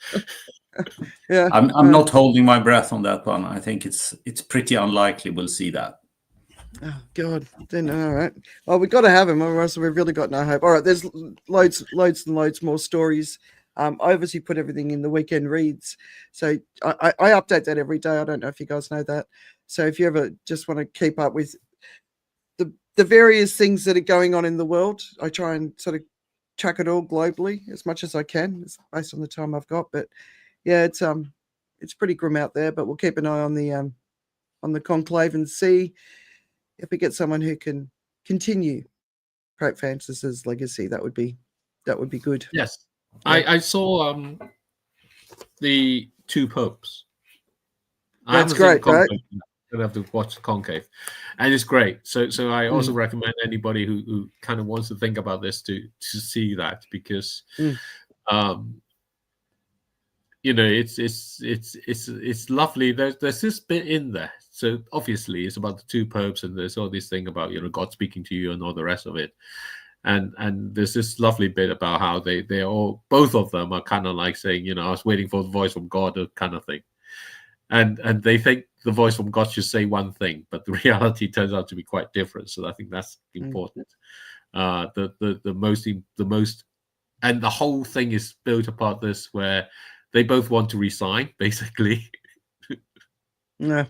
Yeah, I'm not holding my breath on that one. I think it's pretty unlikely we'll see that. Oh God! Then all right. Well, we've got to have him, otherwise we've really got no hope. All right, there's loads and loads more stories. I obviously put everything in the weekend reads, so I update that every day. I don't know if you guys know that. So if you ever just want to keep up with the various things that are going on in the world, I try and sort of track it all globally as much as I can. It's based on the time I've got, but yeah, it's pretty grim out there. But we'll keep an eye on the conclave and see if we get someone who can continue Pope Francis's legacy. That would be good. Yes, Yeah. I saw the 2 popes. That's great, right? I have to watch the conclave, and it's great. So I also recommend anybody who kind of wants to think about this to see that, because it's lovely. There's this bit in there. So obviously it's about the 2 popes, and there's all this thing about God speaking to you and all the rest of it. And there's this lovely bit about how they all, both of them are kind of like saying, I was waiting for the voice from God, kind of thing. And they think the voice from God should say one thing, but the reality turns out to be quite different. So I think that's important. The most, and the whole thing is built apart this, where they both want to resign, basically. Yeah.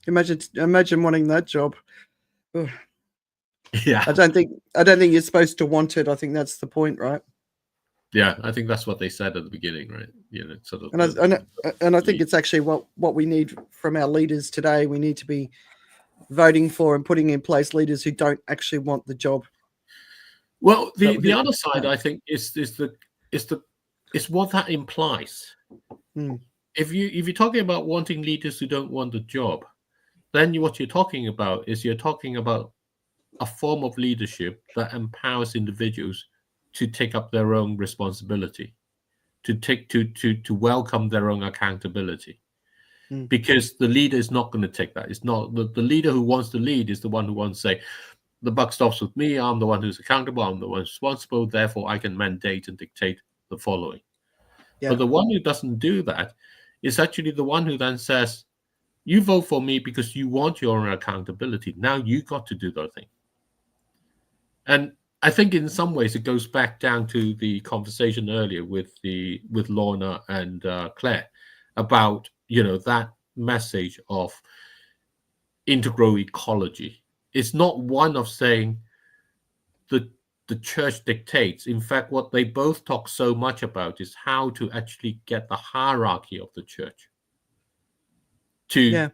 Imagine wanting that job. Ugh. Yeah. I don't think you're supposed to want it. I think that's the point, right? Yeah, I think that's what they said at the beginning, right? Sort of. And I think it's actually what we need from our leaders today. We need to be voting for and putting in place leaders who don't actually want the job. Well, the other side, I think, is what that implies. If you're talking about wanting leaders who don't want the job, then what you're talking about is a form of leadership that empowers individuals to take up their own responsibility, to welcome their own accountability. Because the leader is not going to take that. It's not the leader who wants to lead is the one who wants to say, the buck stops with me. I'm the one who's accountable. I'm the one responsible. Therefore, I can mandate and dictate the following. Yeah. But the one who doesn't do that is actually the one who then says, you vote for me because you want your own accountability. Now you got to do the thing. And I think in some ways it goes back down to the conversation earlier with Lorna and Claire about that message of integral ecology. It's not one of saying the church dictates. In fact, what they both talk so much about is how to actually get the hierarchy of the church to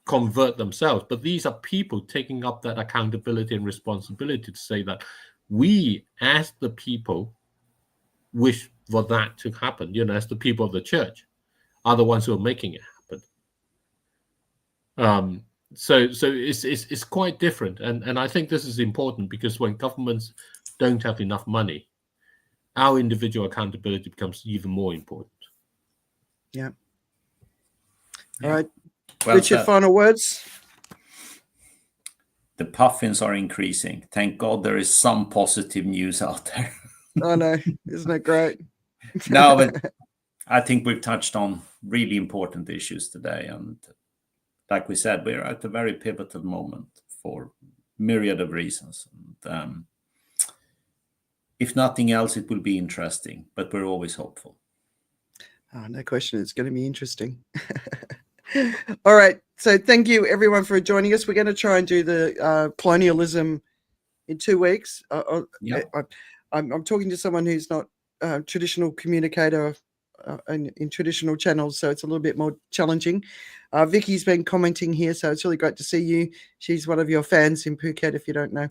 convert themselves. But these are people taking up that accountability and responsibility to say that we, as the people, wish for that to happen. As the people of the church, are the ones who are making it happen. So it's quite different, and I think this is important, because when governments don't have enough money, our individual accountability becomes even more important. Yeah. All right. Well Richard, said. final words? The puffins are increasing. Thank God there is some positive news out there. Oh, no. Isn't it great? No, but I think we've touched on really important issues today. And like we said, we're at a very pivotal moment for myriad of reasons. And, if nothing else, it will be interesting, but we're always hopeful. Oh, no question. It's going to be interesting. All right. So thank you, everyone, for joining us. We're going to try and do the colonialism in 2 weeks. I'm talking to someone who's not a traditional communicator in traditional channels, so it's a little bit more challenging. Vicky's been commenting here, so it's really great to see you. She's one of your fans in Phuket, if you don't know.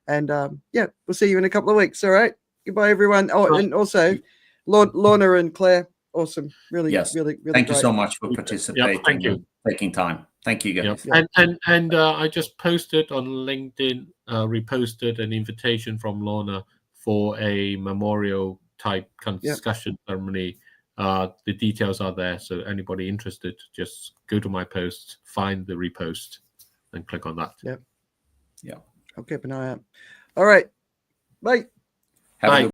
And we'll see you in a couple of weeks. All right. Goodbye, everyone. Oh, and also Lorna and Claire. Awesome. Really, yes. really Thank you great. so much for participating. Thank you. And taking time. Thank you, guys. And I just posted on LinkedIn, reposted an invitation from Lorna for a memorial type kind of discussion ceremony. The details are there, so anybody interested, just go to my post, find the repost, and click on that. I'll keep an eye out. All right. Bye. Have a good